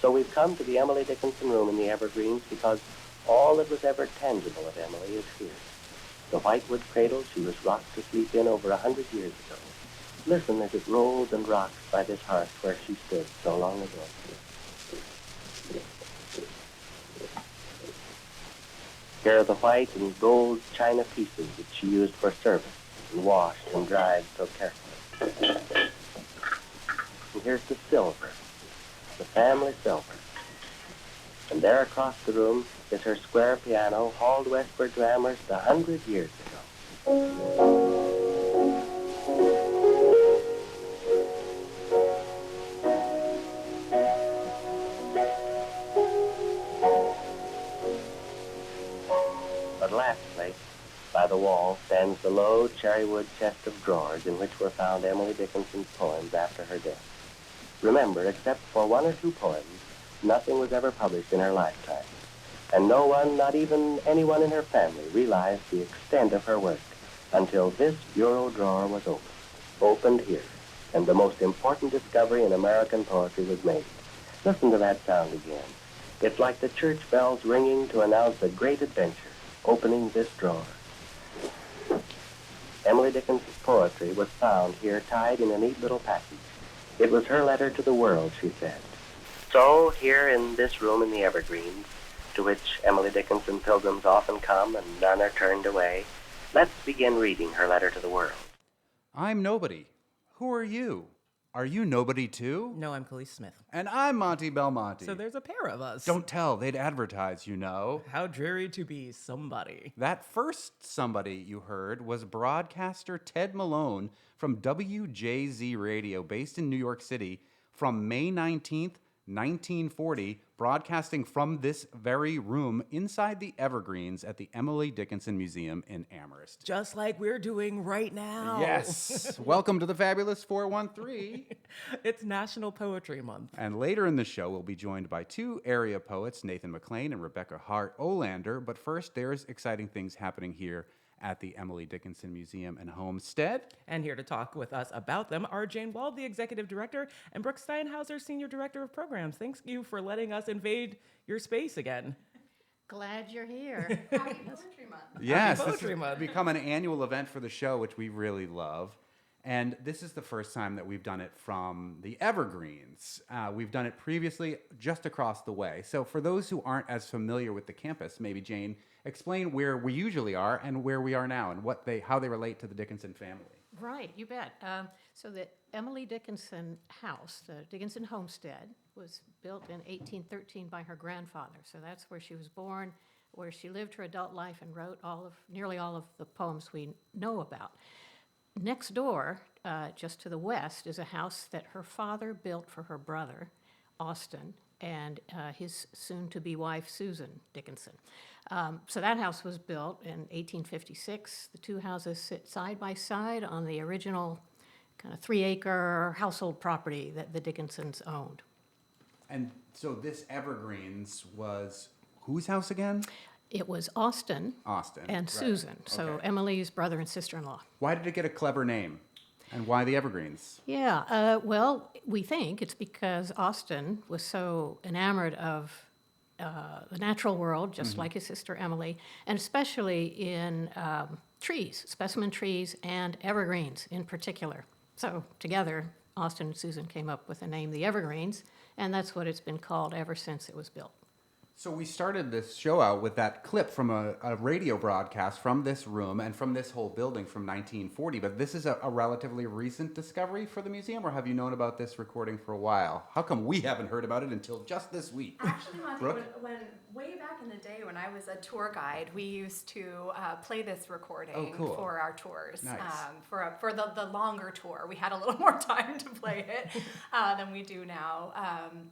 So we've come to the Emily Dickinson room in the Evergreens because all that was ever tangible of Emily is here. The whitewood cradle she was rocked to sleep in over 100 years ago. Listen as it rolls and rocks by this hearth where she stood so long ago. Here are the white and gold china pieces that she used for service and washed and dried so carefully. And here's the silver, the family silver. And there across the room is her square piano, hauled westward to Amherst 100 years ago. But lastly, by the wall stands the low cherrywood chest of drawers in which were found Emily Dickinson's poems after her death. Remember, except for one or two poems, nothing was ever published in her lifetime. And no one, not even anyone in her family, realized the extent of her work until this bureau drawer was opened here, and the most important discovery in American poetry was made. Listen to that sound again. It's like the church bells ringing to announce a great adventure, opening this drawer. Emily Dickinson's poetry was found here tied in a neat little package. It was her letter to the world, she said. So, here in this room in the Evergreens, to which Emily Dickinson pilgrims often come and none are turned away, let's begin reading her letter to the world. I'm nobody. Who are you? Are you nobody too? No, I'm Khalees Smith. And I'm Monty Belmonte. So there's a pair of us. Don't tell, they'd advertise, you know. How dreary to be somebody. That first somebody you heard was broadcaster Ted Malone from WJZ Radio, based in New York City, from May 19th, 1940, broadcasting from this very room inside the Evergreens at the Emily Dickinson Museum in Amherst. Just like we're doing right now. Yes. Welcome to the Fabulous 413. It's National Poetry Month. And later in the show, we'll be joined by two area poets, Nathan McClain and Rebecca Hart Olander. But first, there's exciting things happening here at the Emily Dickinson Museum and Homestead. And here to talk with us about them are Jane Wald, the Executive Director, and Brooke Steinhauser, Senior Director of Programs. Thank you for letting us invade your space again. Glad you're here. Happy Poetry Month. Yes, Happy this Poetry has Month. become an annual event for the show, which we really love. And this is the first time that we've done it from the Evergreens. We've done it previously just across the way. So for those who aren't as familiar with the campus, maybe Jane, explain where we usually are and where we are now and how they relate to the Dickinson family. Right, you bet. So the Emily Dickinson house, the Dickinson homestead, was built in 1813 by her grandfather. So that's where she was born, where she lived her adult life and wrote nearly all of the poems we know about. Next door, just to the west, is a house that her father built for her brother, Austin, and his soon-to-be wife, Susan Dickinson. So that house was built in 1856. The two houses sit side by side on the original kind of 3-acre household property that the Dickinsons owned. And so this Evergreens was whose house again? It was Austin and right. Susan, so Okay. Emily's brother and sister-in-law. Why did it get a clever name? And why the Evergreens? Yeah, well, we think it's because Austin was so enamored of the natural world, just like his sister Emily, and especially in trees, specimen trees, and evergreens in particular. So together, Austin and Susan came up with the name the Evergreens, and that's what it's been called ever since it was built. So we started this show out with that clip from a radio broadcast from this room and from this whole building from 1940. But this is a relatively recent discovery for the museum, or have you known about this recording for a while? How come we haven't heard about it until just this week? Actually, Monty, Brooke? when way back in the day when I was a tour guide, we used to play this recording cool. for our tours. Nice. For the longer tour, we had a little more time to play it than we do now.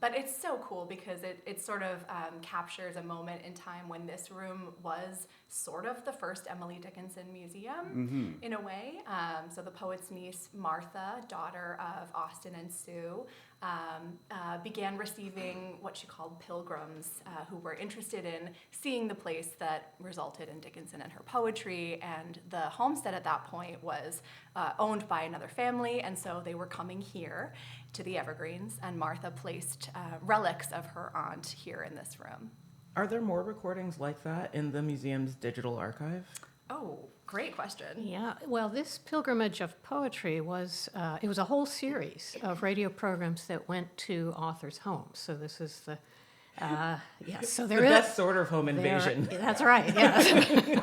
But it's so cool because it sort of captures a moment in time when this room was sort of the first Emily Dickinson Museum in a way. So the poet's niece, Martha, daughter of Austin and Sue, began receiving what she called pilgrims who were interested in seeing the place that resulted in Dickinson and her poetry. And the homestead at that point was owned by another family, and so they were coming here to the Evergreens, and Martha placed relics of her aunt here in this room. Are there more recordings like that in the museum's digital archive? Oh, great question. Yeah, well, this pilgrimage of poetry was, it was a whole series of radio programs that went to authors' homes. So this is the, yes, so The there is. best sort of home invasion. That's right, yes.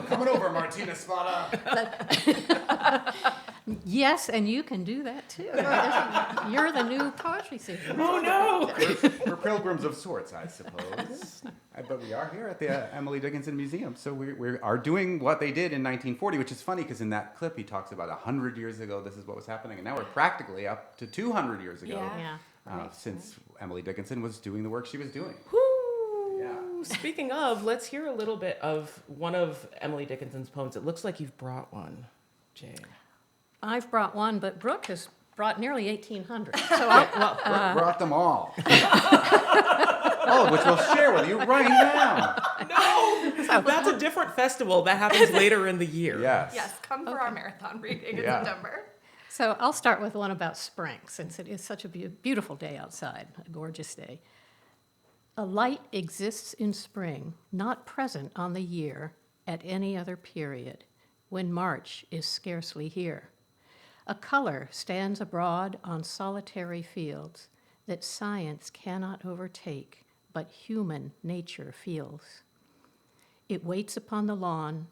Coming over, Martina Spada. Yes, and you can do that too. You're the new poetry singer. Oh no! We're pilgrims of sorts, I suppose. But we are here at the Emily Dickinson Museum, so we are doing what they did in 1940, which is funny because in that clip he talks about 100 years ago this is what was happening, and now we're practically up to 200 years ago Yeah. since Emily Dickinson was doing the work she was doing. Woo! Yeah. Speaking of, let's hear a little bit of one of Emily Dickinson's poems. It looks like you've brought one, Jane. I've brought one, but Brooke has brought nearly 1,800. So Brooke brought them all. All of which we'll share with you right now. No! That's a different festival. That happens later in the year. Yes. Yes, come for our marathon reading in Yeah. September. So I'll start with one about spring, since it is such a beautiful day outside, a gorgeous day. A light exists in spring, not present on the year at any other period, when March is scarcely here. A color stands abroad on solitary fields that science cannot overtake, but human nature feels. It waits upon the lawn.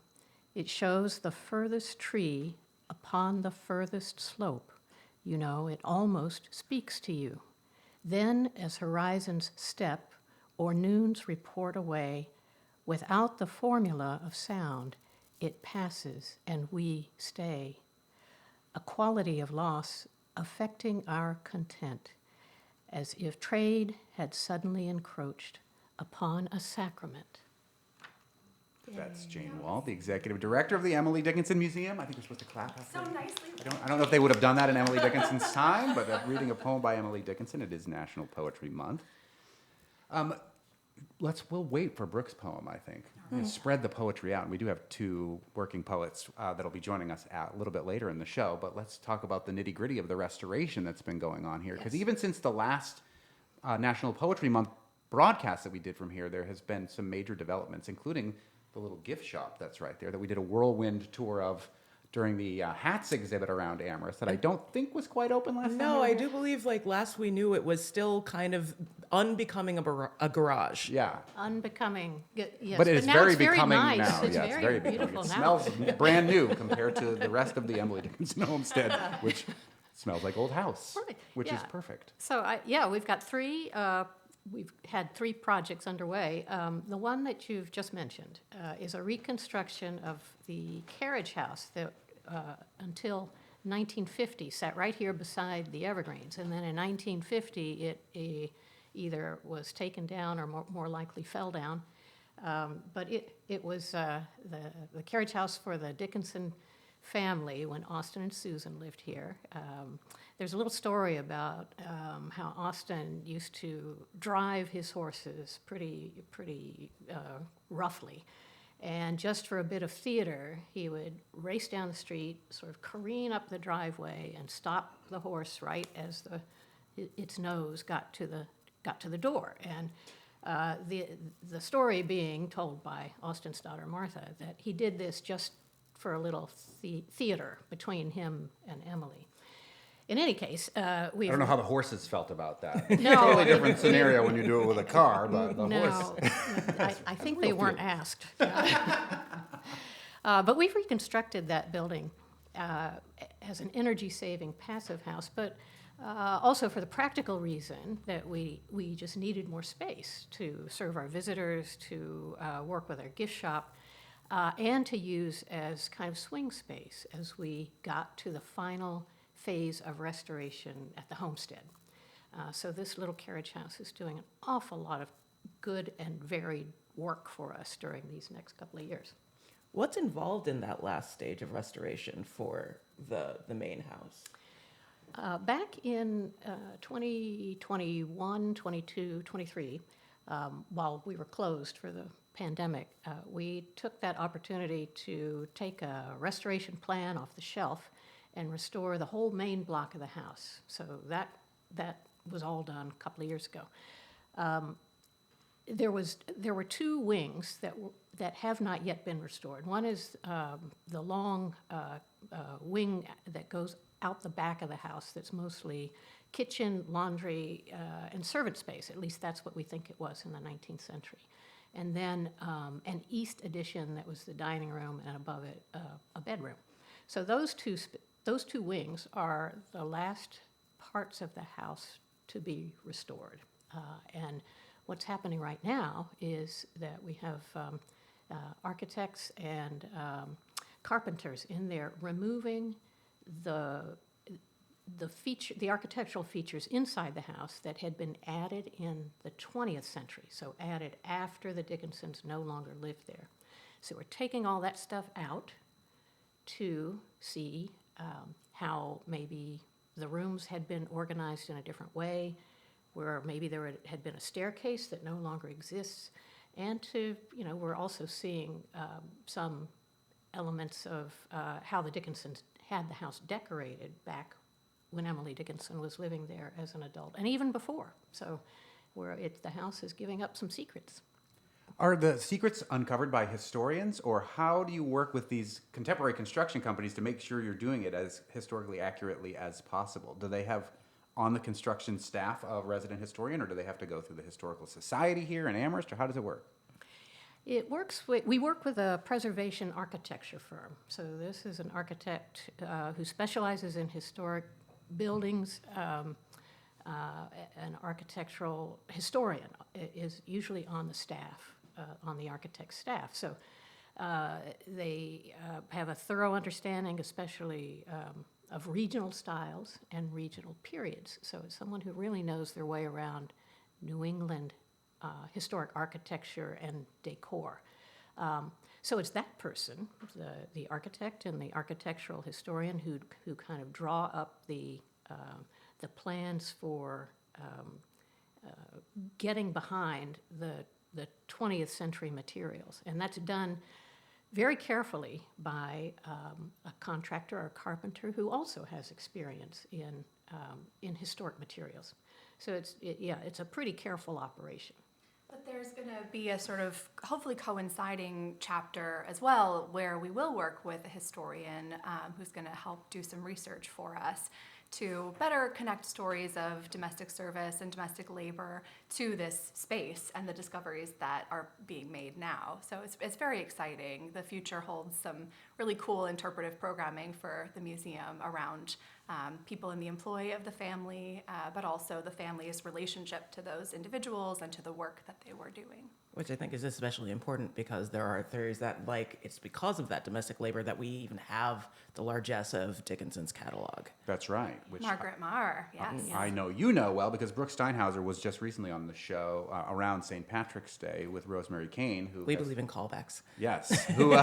It shows the furthest tree upon the furthest slope. You know, it almost speaks to you. Then, as horizons step or noons report away, without the formula of sound, it passes and we stay. A quality of loss affecting our content, as if trade had suddenly encroached upon a sacrament. That's Jane Wald, the executive director of the Emily Dickinson Museum. I think we're supposed to clap after. So nicely. I don't know if they would have done that in Emily Dickinson's time, but reading a poem by Emily Dickinson, it is National Poetry Month. We'll wait for Brooke's poem, I think. And spread the poetry out. And we do have two working poets that'll be joining us a little bit later in the show, but let's talk about the nitty-gritty of the restoration that's been going on here. Because even since the last National Poetry Month broadcast that we did from here, there has been some major developments, including the little gift shop that's right there that we did a whirlwind tour of during the hats exhibit around Amherst that I don't think was quite open last time. No, I do believe last we knew it was still kind of unbecoming a garage. Yeah. Unbecoming, yes. But it is now very it's very becoming nice. now. It's Yeah, it's very becoming. beautiful It now. smells brand new compared to the rest of the Emily Dickinson homestead, which smells like old house, Right, which is yeah. perfect. So, we've got we've had three projects underway. The one that you've just mentioned is a reconstruction of the carriage house that until 1950 sat right here beside the Evergreens. And then in 1950, it either was taken down or more likely fell down. But it was the carriage house for the Dickinson family when Austin and Susan lived here. There's a little story about how Austin used to drive his horses pretty roughly. And just for a bit of theater, he would race down the street, sort of careen up the driveway, and stop the horse right as its nose got to the door. And the story being told by Austin's daughter Martha that he did this just for a little theater between him and Emily. In any case, I don't know how the horses felt about that. No. Totally different scenario when you do it with a car, but the horse. No, I think they weren't asked. But we've reconstructed that building as an energy-saving passive house, but also for the practical reason that we just needed more space to serve our visitors, to work with our gift shop, and to use as kind of swing space as we got to the final phase of restoration at the homestead. So this little carriage house is doing an awful lot of good and varied work for us during these next couple of years. What's involved in that last stage of restoration for the main house? Back in 2021, 22, 23, while we were closed for the pandemic, we took that opportunity to take a restoration plan off the shelf and restore the whole main block of the house. So that was all done a couple of years ago. There were two wings that have not yet been restored. One is the long wing that goes out the back of the house that's mostly kitchen, laundry, and servant space. At least that's what we think it was in the 19th century. And then an east addition that was the dining room, and above it a bedroom. So those two wings are the last parts of the house to be restored. And what's happening right now is that we have architects and carpenters in there removing the architectural features inside the house that had been added in the 20th century, so added after the Dickinsons no longer lived there. So we're taking all that stuff out to see how maybe the rooms had been organized in a different way, where maybe there had been a staircase that no longer exists, and we're also seeing some elements of how the Dickinsons had the house decorated back when Emily Dickinson was living there as an adult, and even before. So the house is giving up some secrets. Are the secrets uncovered by historians, or how do you work with these contemporary construction companies to make sure you're doing it as historically accurately as possible? Do they have on the construction staff a resident historian, or do they have to go through the Historical Society here in Amherst, or how does it work? We work with a preservation architecture firm. So this is an architect who specializes in historic buildings. An architectural historian is usually on the staff, on the architect's staff. So they have a thorough understanding, especially of regional styles and regional periods. So it's someone who really knows their way around New England historic architecture and decor. So it's that person, the architect and the architectural historian, who kind of draw up the plans for getting behind the 20th century materials, and that's done very carefully by a contractor or a carpenter who also has experience in historic materials. So it's a pretty careful operation. But there's going to be a sort of hopefully coinciding chapter as well where we will work with a historian who's going to help do some research for us to better connect stories of domestic service and domestic labor to this space and the discoveries that are being made now. So it's very exciting. The future holds some really cool interpretive programming for the museum around people in the employ of the family, but also the family's relationship to those individuals and to the work that they were doing. Which I think is especially important because there are theories that, it's because of that domestic labor that we even have the largesse of Dickinson's catalog. That's right. Which Margaret Marr, yes. I know you know well because Brooke Steinhauser was just recently on the show around St. Patrick's Day with Rosemary Kane, who believe in callbacks. Yes, who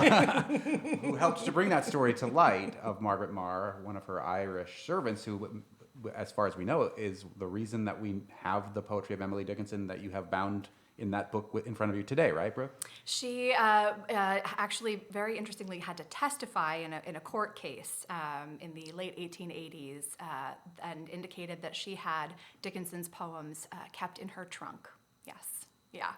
helped to bring that story to light of Margaret Marr, one of her Irish servants, who, as far as we know, is the reason that we have the poetry of Emily Dickinson that you have bound in that book in front of you today, right, Brooke? She actually, very interestingly, had to testify in a court case in the late 1880s and indicated that she had Dickinson's poems kept in her trunk. Yes, yeah.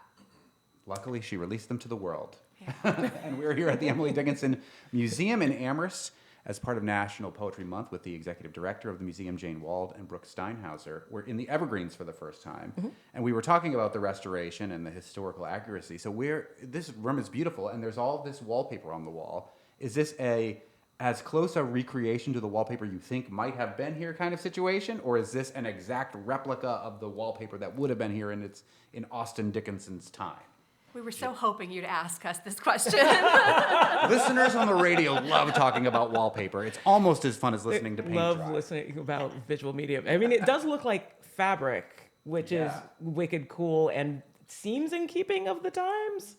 Luckily, she released them to the world. Yeah. And we're here at the Emily Dickinson Museum in Amherst as part of National Poetry Month with the executive director of the museum, Jane Wald, and Brooke Steinhauser. We're in the Evergreens for the first time, and we were talking about the restoration and the historical accuracy. So this room is beautiful, and there's all this wallpaper on the wall. Is this as close a recreation to the wallpaper you think might have been here kind of situation, or is this an exact replica of the wallpaper that would have been here in Austin Dickinson's time? We were so hoping you'd ask us this question. Listeners on the radio love talking about wallpaper. It's almost as fun as listening to paint Love dry. listening about visual medium. I mean, it does look like fabric, which is wicked cool and seems in keeping of the times.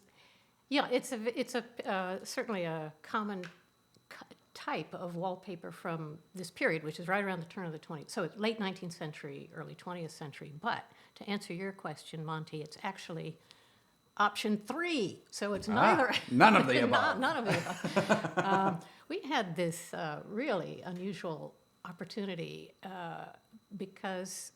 Yeah, it's certainly a common type of wallpaper from this period, which is right around the turn of the 20th, so it's late 19th century, early 20th century. But to answer your question, Monty, it's actually option 3. So it's neither. None of the above. None of the above. We had this really unusual opportunity because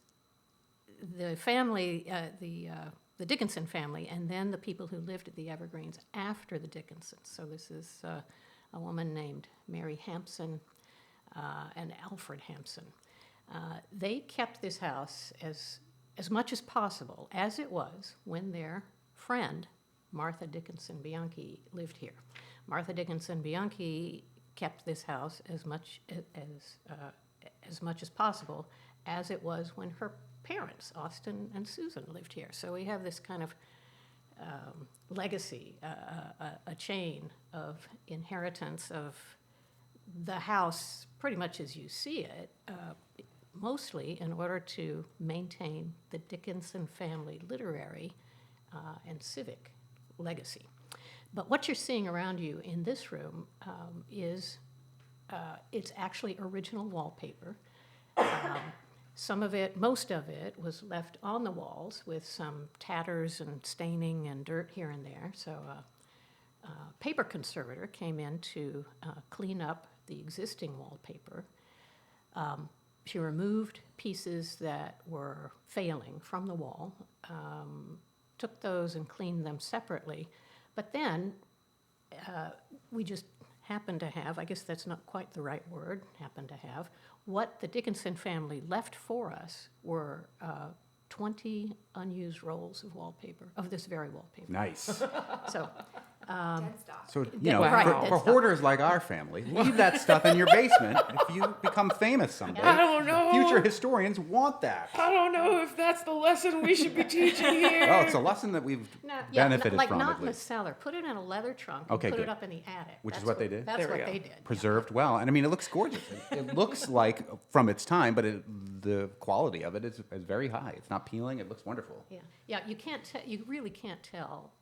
the family, the Dickinson family, and then the people who lived at the Evergreens after the Dickinsons. So this is a woman named Mary Hampson and Alfred Hampson. They kept this house as much as possible as it was when their friend Martha Dickinson Bianchi lived here. Martha Dickinson Bianchi kept this house as much as possible as it was when her parents, Austin and Susan, lived here. So we have this kind of legacy, a chain of inheritance of the house pretty much as you see it, mostly in order to maintain the Dickinson family literary and civic legacy. But what you're seeing around you in this room is it's actually original wallpaper. Some of it, most of it, was left on the walls with some tatters and staining and dirt here and there. So a paper conservator came in to clean up the existing wallpaper. She removed pieces that were failing from the wall, took those and cleaned them separately. But then we just happened to have, I guess that's not quite the right word, happened to have, what the Dickinson family left for us were 20 unused rolls of wallpaper, of this very wallpaper. Nice. So, Dead stock. So, Right, for hoarders like our family, leave that stuff in your basement if you become famous someday. I don't know. Future historians want that. I don't know if that's the lesson we should be teaching here. Oh, it's a lesson that we've benefited like from, not at in the least. cellar. Put it in a leather trunk and Okay, put good. it up in the attic. Which is That's what they did? That's There we what go. they did. Preserved well. And I mean, it looks gorgeous. It looks like from its time, but the quality of it is very high. It's not peeling. It looks wonderful. Yeah. You can't. You really can't tell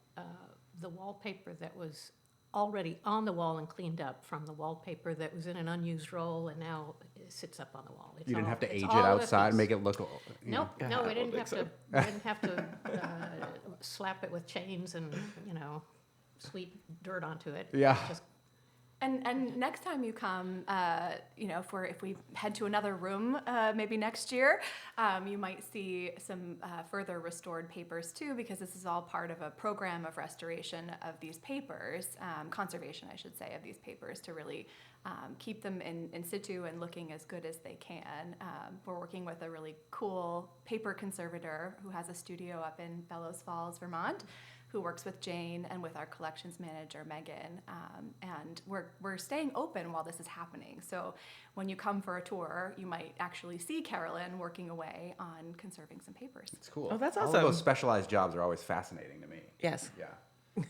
the wallpaper that was already on the wall and cleaned up from the wallpaper that was in an unused roll and now it sits up on the wall. You didn't have to it's age all it of a outside and piece. make it look. Nope, Yeah, no, I we didn't don't have to. think We didn't have to slap it with chains and sweep dirt onto it. Yeah. Just, And next time you come, if we head to another room, maybe next year, you might see some further restored papers too, because this is all part of a program of restoration of these papers, conservation, I should say, of these papers to really keep them in situ and looking as good as they can. We're working with a really cool paper conservator who has a studio up in Bellows Falls, Vermont, who works with Jane and with our collections manager, Megan. And we're staying open while this is happening. So when you come for a tour, you might actually see Carolyn working away on conserving some papers. It's cool. Oh, that's All of awesome. those specialized jobs are always fascinating to me. Yes. Yeah.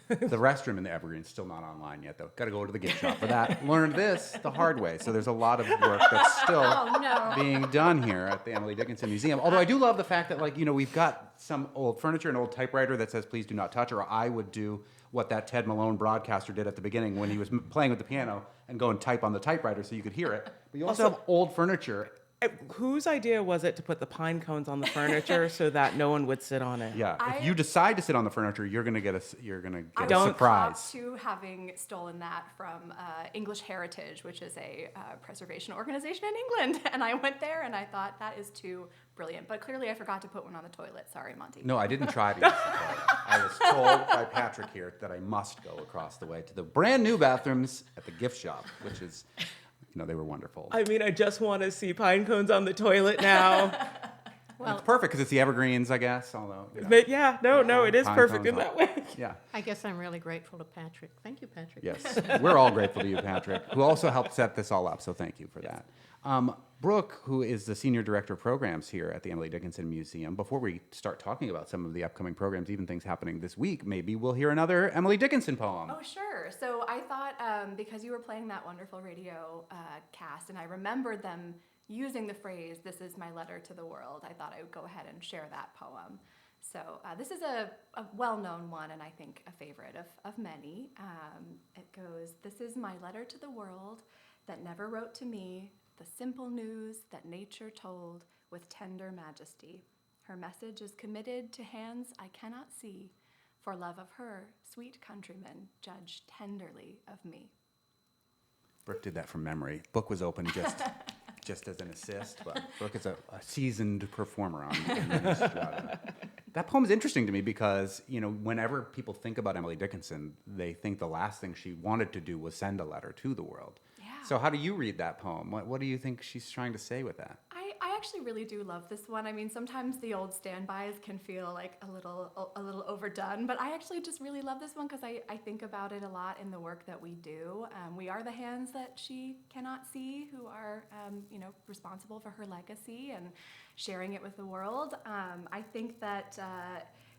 The restroom in the Evergreens still not online yet, though. Got to go to the gift shop for that. Learned this the hard way. So there's a lot of work that's still being done here at the Emily Dickinson Museum. Although I do love the fact that, we've got some old furniture, an old typewriter that says, please do not touch, or I would do what that Ted Malone broadcaster did at the beginning when he was playing with the piano and go and type on the typewriter so you could hear it. But you also have old furniture. Whose idea was it to put the pine cones on the furniture so that no one would sit on it? Yeah, if I- you decide to sit on the furniture, you're gonna get a I surprise. was caught to having stolen that from English Heritage, which is a preservation organization in England. And I went there and I thought, that is too brilliant. But clearly I forgot to put one on the toilet. Sorry, Monty. No, I didn't try to use the toilet. I was told by Patrick here that I must go across the way to the brand new bathrooms at the gift shop, which is, they were wonderful. I mean, I just want to see pine cones on the toilet now. It's perfect because it's the Evergreens, I guess. Although, But yeah, no, it is Pine perfect cones in on- that way. yeah, I guess I'm really grateful to Patrick. Thank you, Patrick. yes, we're all grateful to you, Patrick, who also helped set this all up. So thank you for that. Brooke, who is the Senior Director of Programs here at the Emily Dickinson Museum, before we start talking about some of the upcoming programs, even things happening this week, maybe we'll hear another Emily Dickinson poem. Oh, sure. So I thought because you were playing that wonderful radio cast and I remembered them using the phrase, "This is my letter to the world," I thought I would go ahead and share that poem. So this is a well-known one and I think a favorite of many. It goes, "This is my letter to the world that never wrote to me the simple news that nature told with tender majesty. Her message is committed to hands I cannot see. For love of her, sweet countrymen, judge tenderly of me. Brooke did that from memory. Book was open just as an assist, but Brooke is a seasoned performer on the Strata. That poem's interesting to me because, whenever people think about Emily Dickinson, they think the last thing she wanted to do was send a letter to the world. Yeah. So how do you read that poem? What do you think she's trying to say with that? I actually really do love this one. I mean, sometimes the old standbys can feel like a little overdone, but I actually just really love this one because I think about it a lot in the work that we do. We are the hands that she cannot see who are, responsible for her legacy and sharing it with the world. I think that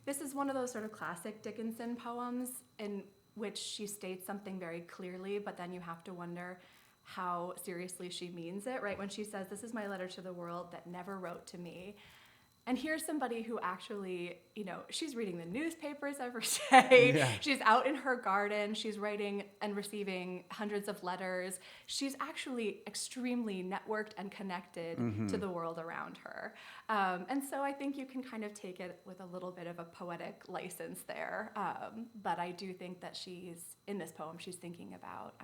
this is one of those sort of classic Dickinson poems in which she states something very clearly, but then you have to wonder how seriously she means it, right? When she says, this is my letter to the world that never wrote to me. And here's somebody who actually, she's reading the newspapers every day. Yeah. She's out in her garden. She's writing and receiving hundreds of letters. She's actually extremely networked and connected to the world around her. And so I think you can kind of take it with a little bit of a poetic license there. But I do think that in this poem, she's thinking about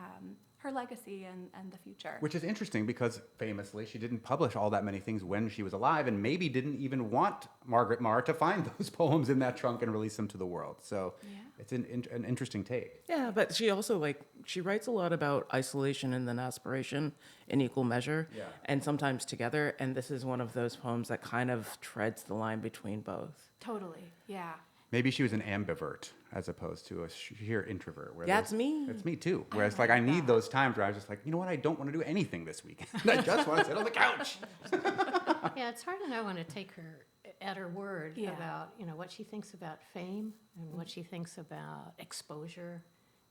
her legacy and the future. Which is interesting because famously she didn't publish all that many things when she was alive and maybe didn't even want Margaret Marr to find those poems in that trunk and release them to the world. So it's an interesting take. Yeah, but she also she writes a lot about isolation and then aspiration in equal measure, and sometimes together. And this is one of those poems that kind of treads the line between both. Totally, yeah. Maybe she was an ambivert as opposed to a sheer introvert. That's me. That's me too. Whereas I need those times where I was just like, you know what, I don't want to do anything this weekend. I just want to sit on the couch. Yeah, it's hard to know when to take her at her word about, what she thinks about fame and what she thinks about exposure.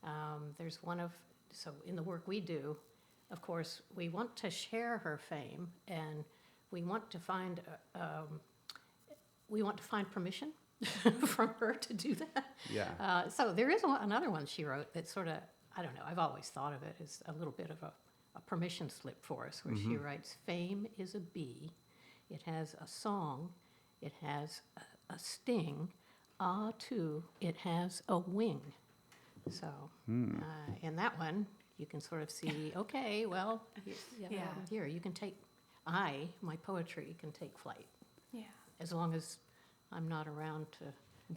So in the work we do, of course, we want to share her fame and we want to find permission from her to do that. Yeah. So there is another one she wrote that sort of, I don't know, I've always thought of it as a little bit of a permission slip for us, where she writes, fame is a bee, it has a song, it has a sting, too, it has a wing. So in that one, you can sort of see, okay, well, here, you can take, my poetry can take flight. Yeah. As long as I'm not around to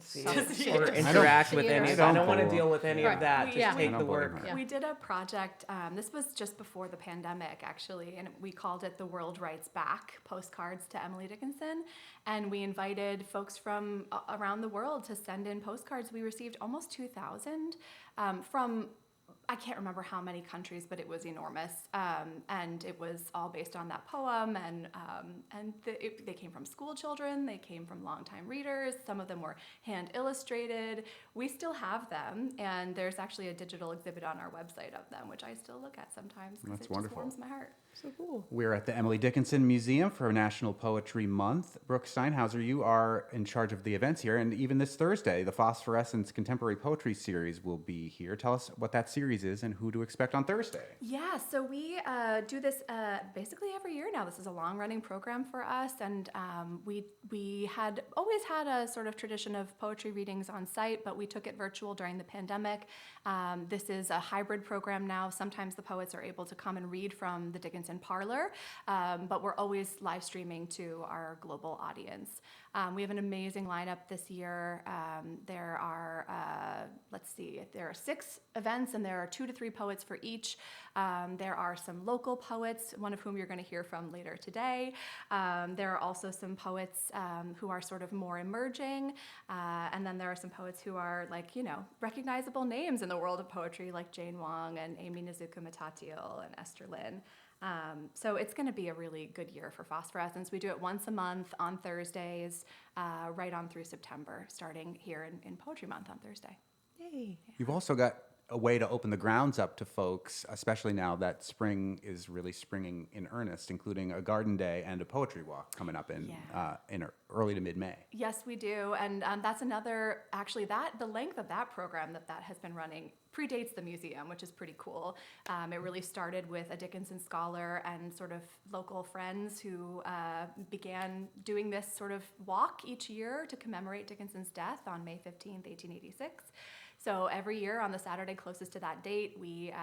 See Some- it or Yeah. interact with Yeah. any. I I don't don't want to bore. deal with any Right. of that. We- Just yeah. take I the don't blame work. her. Yeah. We did a project, this was just before the pandemic actually, and we called it The World Writes Back, Postcards to Emily Dickinson. And we invited folks from around the world to send in postcards. We received almost 2,000 from, I can't remember how many countries, but it was enormous. And it was all based on that poem. And they came from school children. They came from longtime readers. Some of them were hand illustrated. We still have them. And there's actually a digital exhibit on our website of them, which I still look at sometimes because That's it wonderful. just warms my heart. So cool. We're at the Emily Dickinson Museum for National Poetry Month. Brooke Steinhauser, you are in charge of the events here, and even this Thursday, the Phosphorescence Contemporary Poetry Series will be here. Tell us what that series is and who to expect on Thursday. Yeah, so we do this basically every year now. This is a long-running program for us, and we had always had a sort of tradition of poetry readings on site, but we took it virtual during the pandemic. This is a hybrid program now. Sometimes the poets are able to come and read from the Dickinson Parlor, but we're always live streaming to our global audience. We have an amazing lineup this year. There are, there are 6 events, and there are 2 to 3 poets for each. There are some local poets, one of whom you're going to hear from later today. There are also some poets who are sort of more emerging, and then there are some poets who are recognizable names in the world of poetry, like Jane Wald and Amy Nizuka Matatiel and Esther Lynn. So it's going to be a really good year for Phosphorescence. We do it once a month on Thursdays, right on through September, starting here in Poetry Month on Thursday. Yay. You've also got a way to open the grounds up to folks, especially now that spring is really springing in earnest, including a garden day and a poetry walk coming up in early to mid-May. Yes, we do. And that's another, actually, the length of that program that has been running predates the museum, which is pretty cool. It really started with a Dickinson scholar and sort of local friends who began doing this sort of walk each year to commemorate Dickinson's death on May 15th, 1886. So every year on the Saturday closest to that date, we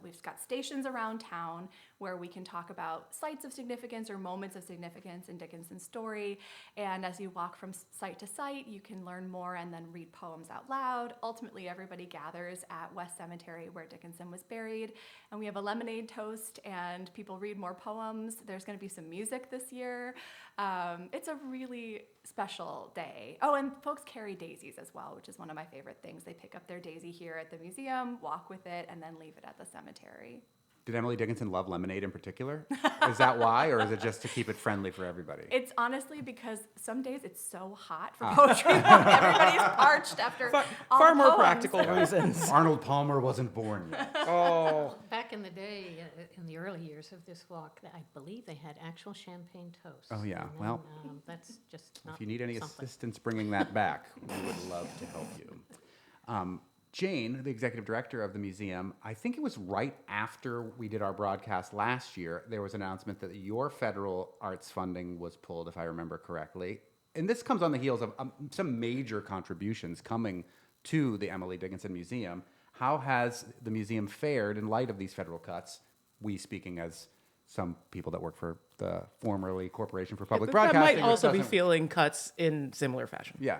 we've got stations around town where we can talk about sites of significance or moments of significance in Dickinson's story. And as you walk from site to site, you can learn more and then read poems out loud. Ultimately, everybody gathers at West Cemetery where Dickinson was buried. And we have a lemonade toast and people read more poems. There's going to be some music this year. It's a really special day. Oh, and folks carry daisies as well, which is one of my favorite things. They pick up their daisy here at the museum, walk with it, and then leave it at the cemetery. Did Emily Dickinson love lemonade in particular? Is that why, or is it just to keep it friendly for everybody? It's honestly because some days it's so hot for poetry. Everybody's parched after all Far the more poems. practical reasons. Arnold Palmer wasn't born yet. Oh. Back in the day, in the early years of this walk, I believe they had actual champagne toast. Oh, yeah. And then, Well, that's just not If you need any something. assistance bringing that back, we would love to help you. Jane, the executive director of the museum, I think it was right after we did our broadcast last year, there was an announcement that your federal arts funding was pulled, if I remember correctly. And this comes on the heels of some major contributions coming to the Emily Dickinson Museum. How has the museum fared in light of these federal cuts? We speaking as some people that work for the formerly Corporation for Public That Broadcasting. might which also be doesn't- feeling cuts in similar fashion. Yeah.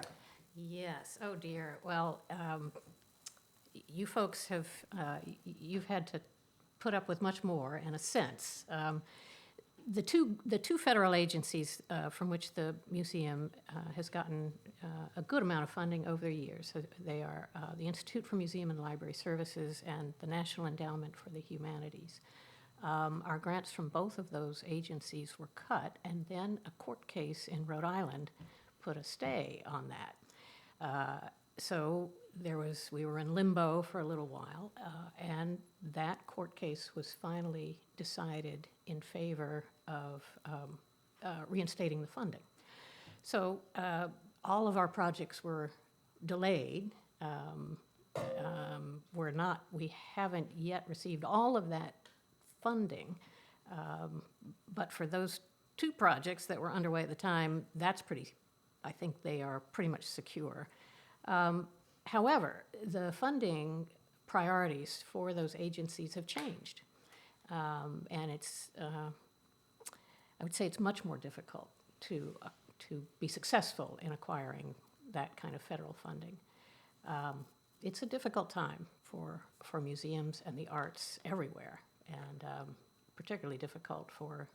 Yes, oh dear. Well, you folks have, you've had to put up with much more, in a sense. The two federal agencies from which the museum has gotten a good amount of funding over the years, they are the Institute for Museum and Library Services and the National Endowment for the Humanities. Our grants from both of those agencies were cut, and then a court case in Rhode Island put a stay on that. So we were in limbo for a little while, and that court case was finally decided in favor of reinstating the funding. So all of our projects were delayed. We haven't yet received all of that funding, but for those two projects that were underway at the time, I think they are pretty much secure. However, the funding priorities for those agencies have changed. And I would say it's much more difficult to be successful in acquiring that kind of federal funding. It's a difficult time for museums and the arts everywhere, and particularly difficult for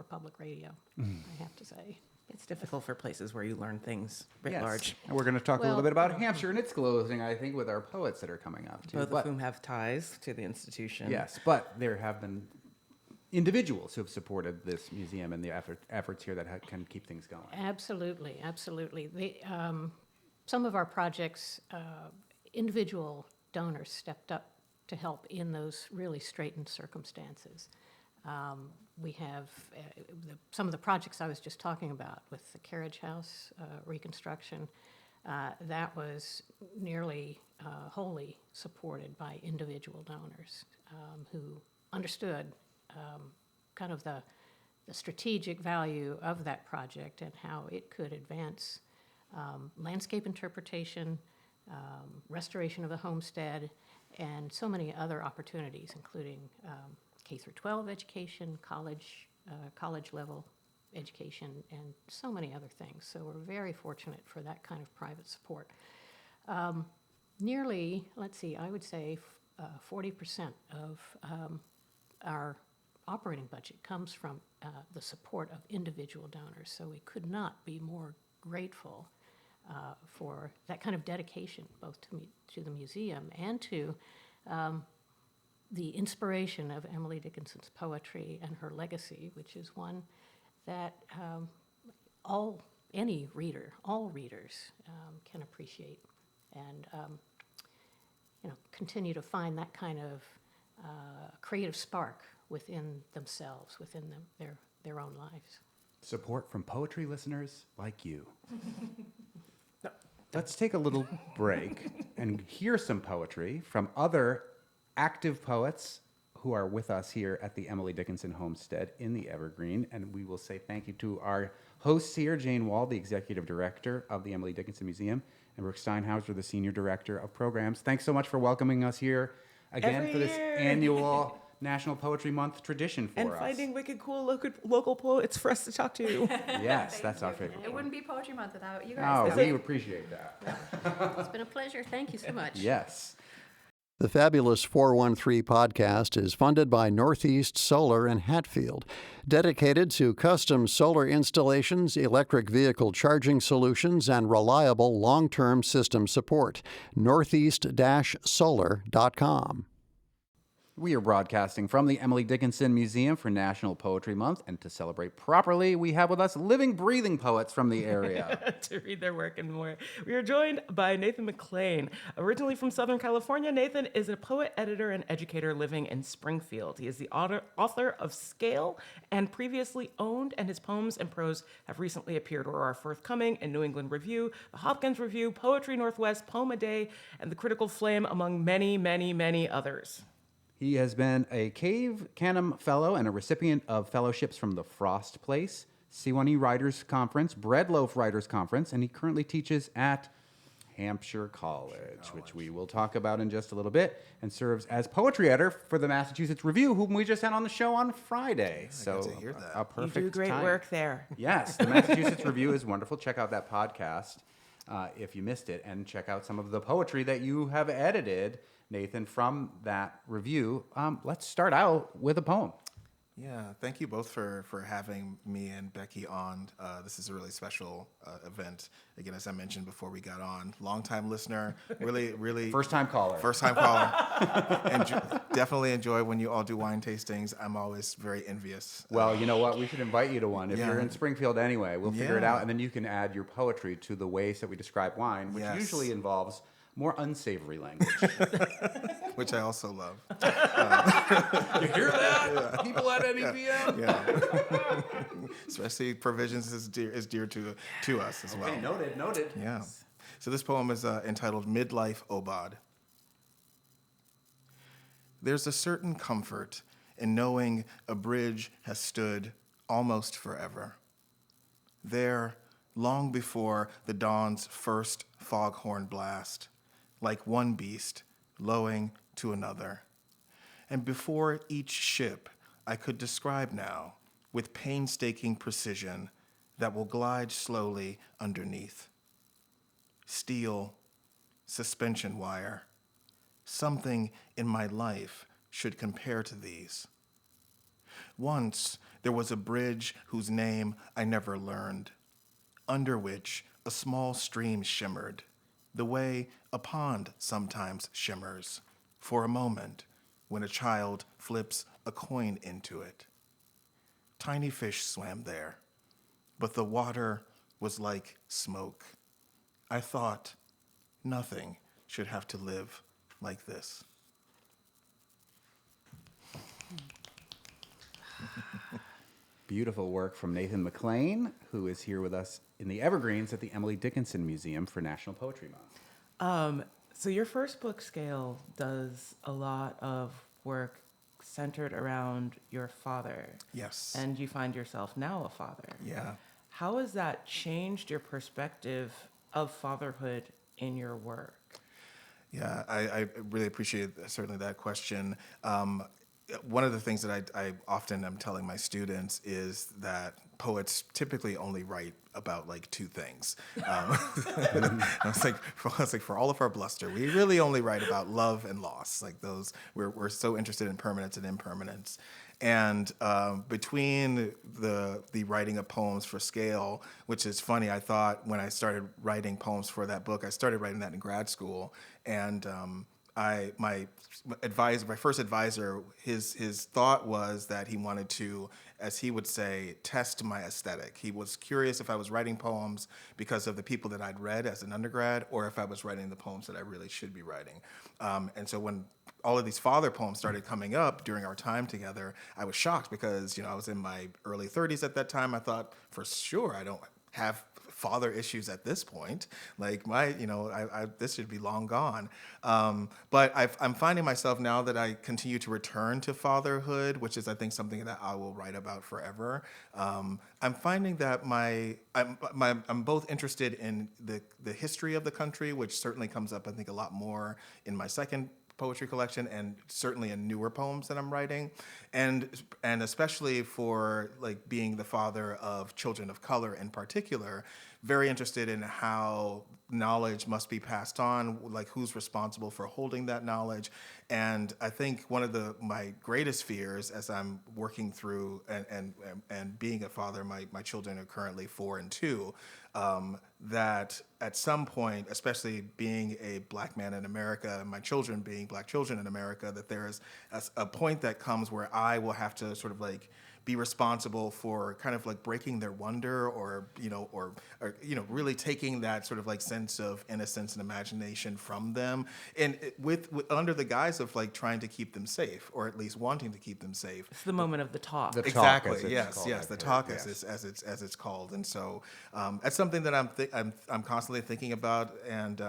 public radio, I have to say. It's difficult for places where you learn things writ Yes. large, And we're going to talk a little Well, bit about Hampshire and its closing, I think, with our poets that are coming up, too. both But- of whom have ties to the institution. Yes, but there have been individuals who have supported this museum and the efforts here that can keep things going. Absolutely, absolutely. Some of our projects, individual donors stepped up to help in those really straitened circumstances. We have some of the projects I was just talking about with the carriage house reconstruction. That was nearly wholly supported by individual donors who understood kind of the strategic value of that project and how it could advance landscape interpretation, restoration of the homestead, and so many other opportunities, including K through 12 education, college level education, and so many other things. So we're very fortunate for that kind of private support. Nearly, I would say 40% of our operating budget comes from the support of individual donors. So we could not be more grateful for that kind of dedication, both to the museum and to the inspiration of Emily Dickinson's poetry and her legacy, which is one that all readers can appreciate. And continue to find that kind of creative spark within themselves, within their own lives. Support from poetry listeners like you. Let's take a little break and hear some poetry from other active poets who are with us here at the Emily Dickinson Homestead in the Evergreen. And we will say thank you to our hosts here, Jane Wald, the Executive Director of the Emily Dickinson Museum, and Brooke Steinhauser, the Senior Director of Programs. Thanks so much for welcoming us here again for this annual National Poetry Month tradition for us. And finding wicked cool local poets for us to talk to. Yes, that's our favorite. It wouldn't be Poetry Month without you guys. Oh, we appreciate that. It's been a pleasure. Thank you so much. Yes. The Fabulous 413 podcast is funded by Northeast Solar in Hatfield, dedicated to custom solar installations, electric vehicle charging solutions, and reliable long-term system support. northeast-solar.com. We are broadcasting from the Emily Dickinson Museum for National Poetry Month, and to celebrate properly, we have with us living, breathing poets from the area. To read their work and more. We are joined by Nathan McClain. Originally from Southern California, Nathan is a poet, editor, and educator living in Springfield. He is the author of Scale and previously owned, and his poems and prose have recently appeared or are forthcoming in New England Review, the Hopkins Review, Poetry Northwest, Poem a Day, and the Critical Flame, among many, many, many others. He has been a Cave Canem Fellow and a recipient of fellowships from the Frost Place, Sewanee Writers Conference, Breadloaf Writers Conference, and he currently teaches at Hampshire College, which we will talk about in just a little bit, and serves as poetry editor for the Massachusetts Review, whom we just had on the show on Friday. So to hear that. A perfect You do great time. work there. Yes, the Massachusetts Review is wonderful. Check out that podcast if you missed it, and check out some of the poetry that you have edited, Nathan, from that review. Let's start out with a poem. Yeah, thank you both for having me and Becky on. This is a really special event. Again, as I mentioned before we got on, long-time listener, really First-time caller. And definitely enjoy when you all do wine tastings. I'm always very envious. Well, you know what? We should invite you to one. If Yeah. you're in Springfield anyway, we'll figure it Yeah. out, and then you can add your poetry to the ways that we describe wine, which Yes. usually involves more unsavory language. Which I also love. You hear that? People at NEVM? Yeah. Especially provisions is dear to us as well. Okay, noted. Yeah. So this poem is entitled Midlife Obod. There's a certain comfort in knowing a bridge has stood almost forever. There, long before the dawn's first foghorn blast, like one beast lowing to another. And before each ship I could describe now with painstaking precision that will glide slowly underneath. Steel, suspension wire, something in my life should compare to these. Once there was a bridge whose name I never learned, under which a small stream shimmered, the way a pond sometimes shimmers, for a moment when a child flips a coin into it. Tiny fish swam there, but the water was like smoke. I thought nothing should have to live like this. Beautiful work from Nathan McClain, who is here with us in the Evergreens at the Emily Dickinson Museum for National Poetry Month. So your first book, Scale, does a lot of work centered around your father. Yes. And you find yourself now a father. Yeah. How has that changed your perspective of fatherhood in your work? Yeah, I really appreciate certainly that question. One of the things that I often am telling my students is that poets typically only write about like two things. I was like, for all of our bluster, we really only write about love and loss. Like those, we're so interested in permanence and impermanence. And between the writing of poems for Scale, which is funny, I thought when I started writing poems for that book, I started writing that in grad school, and my first advisor, his thought was that he wanted to, as he would say, test my aesthetic. He was curious if I was writing poems because of the people that I'd read as an undergrad, or if I was writing the poems that I really should be writing. And so when all of these father poems started coming up during our time together, I was shocked because, I was in my early 30s at that time. I thought, for sure, I don't have father issues at this point. Like this should be long gone. But I'm finding myself now that I continue to return to fatherhood, which is, I think, something that I will write about forever. I'm finding that I'm both interested in the history of the country, which certainly comes up, I think, a lot more in my second poetry collection, and certainly in newer poems that I'm writing, and especially for like being the father of children of color in particular, very interested in how knowledge must be passed on, like who's responsible for holding that knowledge. And I think one of my greatest fears as I'm working through and being a father, my children are currently 4 and 2, that at some point, especially being a Black man in America, and my children being Black children in America, that there's a point that comes where I will have to sort of like be responsible for kind of like breaking their wonder, or really taking that sort of like sense of innocence and imagination from them, and with under the guise of like trying to keep them safe, or at least wanting to keep them safe. It's the moment of the talk. Exactly. Yes. The talk, as it's called. And so that's something that I'm constantly thinking about. And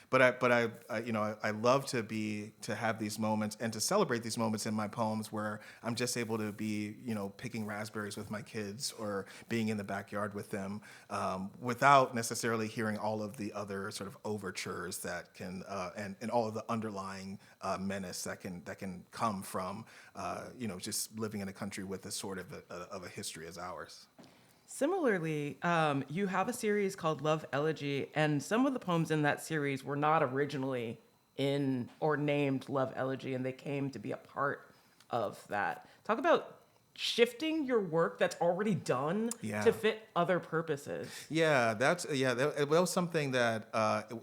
but I love to have these moments and to celebrate these moments in my poems where I'm just able to be picking raspberries with my kids, or being in the backyard with them, without necessarily hearing all of the other sort of overtures that can and all of the underlying menace that can come from just living in a country with this sort of a history as ours. Similarly, you have a series called Love Elegy, and some of the poems in that series were not originally in or named Love Elegy, and they came to be a part of that. Talk about shifting your work that's already done to fit other purposes. That was something that,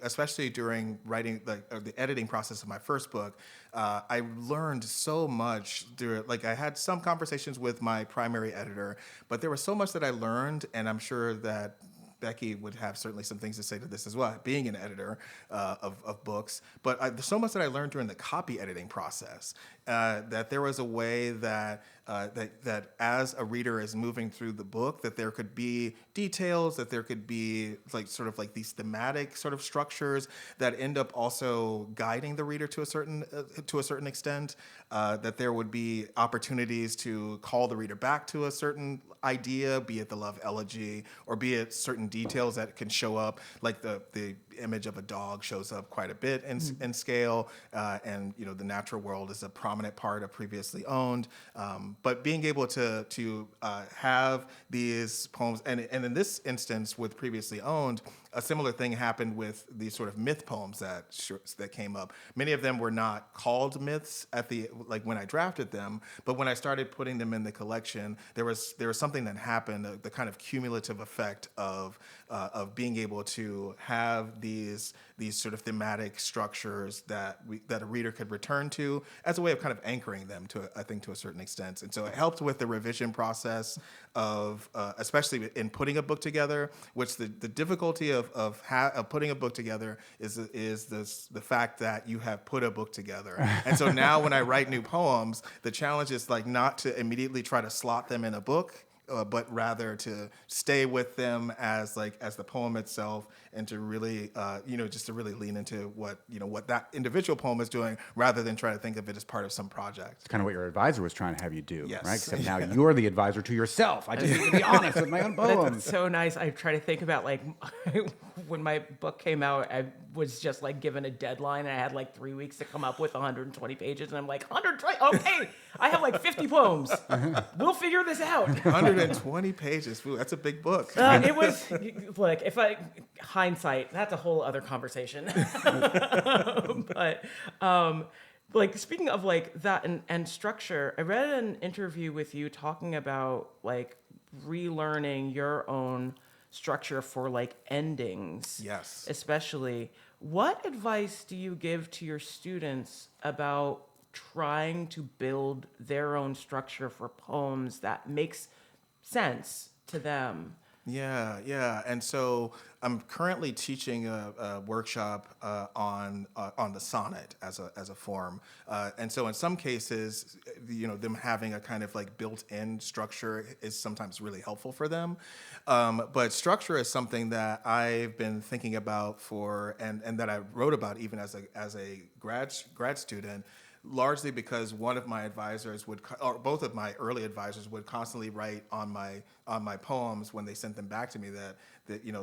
especially during writing the editing process of my first book, I learned so much. I had some conversations with my primary editor, but there was so much that I learned, and I'm sure that Becky would have certainly some things to say to this as well, being an editor of books. But there's so much that I learned during the copy editing process, that there was a way that as a reader is moving through the book, that there could be details, that there could be like these thematic sort of structures that end up also guiding the reader to a certain extent, that there would be opportunities to call the reader back to a certain idea, be it the love elegy, or be it certain details that can show up, like the image of a dog shows up quite a bit in scale, and the natural world is a prominent part of Previously Owned. But being able to have these poems, and in this instance with Previously Owned, a similar thing happened with these sort of myth poems that came up. Many of them were not called myths when I drafted them, but when I started putting them in the collection, there was something that happened, the kind of cumulative effect of being able to have these sort of thematic structures that a reader could return to as a way of kind of anchoring them to a certain extent. And so it helped with the revision process of especially in putting a book together, which the difficulty of putting a book together is the fact that you have put a book together. And so now when I write new poems, the challenge is like not to immediately try to slot them in a book, but rather to stay with them as the poem itself, and to really just to really lean into what that individual poem is doing, rather than try to think of it as part of some project. It's kind of what your advisor was trying to have you do, yes. Right? Except now you're the advisor to yourself. I just need to be honest with my own poems. That's so nice. I try to think about when my book came out, I was just given a deadline, and I had 3 weeks to come up with 120 pages, and I'm like, 120? Okay, I have 50 poems. We'll figure this out. 120 pages. Ooh, that's a big book. It was hindsight, that's a whole other conversation. But speaking of that and structure, I read an interview with you talking about relearning your own structure for endings. Yes. Especially, What advice do you give to your students about trying to build their own structure for poems that makes sense to them? Yeah. And so I'm currently teaching a workshop on the sonnet as a form. And so in some cases, them having a kind of like built-in structure is sometimes really helpful for them. But structure is something that I've been thinking about and that I wrote about even as a grad student. Largely because one of my advisors or both of my early advisors would constantly write on my poems when they sent them back to me that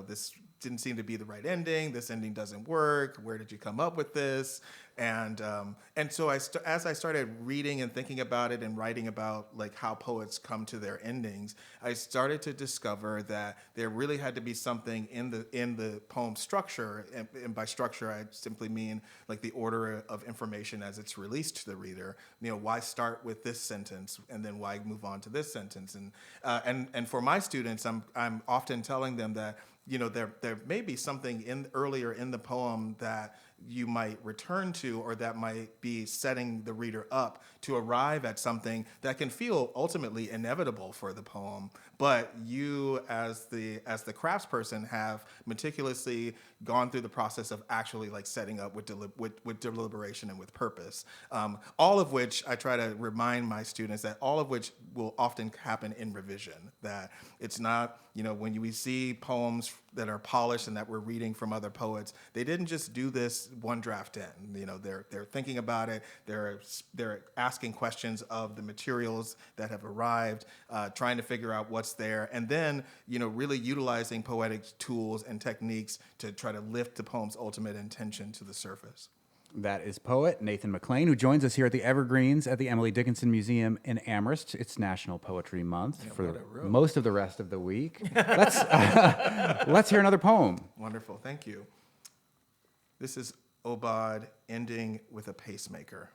this didn't seem to be the right ending. This ending doesn't work. Where did you come up with this? And so as I started reading and thinking about it and writing about like how poets come to their endings, I started to discover that there really had to be something in the poem structure, and by structure I simply mean like the order of information as it's released to the reader. Why start with this sentence and then why move on to this sentence? And for my students, I'm often telling them that there may be something earlier in the poem that you might return to, or that might be setting the reader up to arrive at something that can feel ultimately inevitable for the poem, but you as the craftsperson have meticulously gone through the process of actually like setting up with deliberation and with purpose. All of which I try to remind my students that all of which will often happen in revision. That it's not, when we see poems that are polished and that we're reading from other poets, they didn't just do this one draft in. They're thinking about it. They're asking questions of the materials that have arrived, trying to figure out what's there, and then really utilizing poetic tools and techniques to try to lift the poem's ultimate intention to the surface. That is poet Nathan McClain, who joins us here at the Evergreens at the Emily Dickinson Museum in Amherst. It's National Poetry Month for most of the rest of the week. Let's hear another poem. Wonderful, thank you. This is Obad, ending with a pacemaker.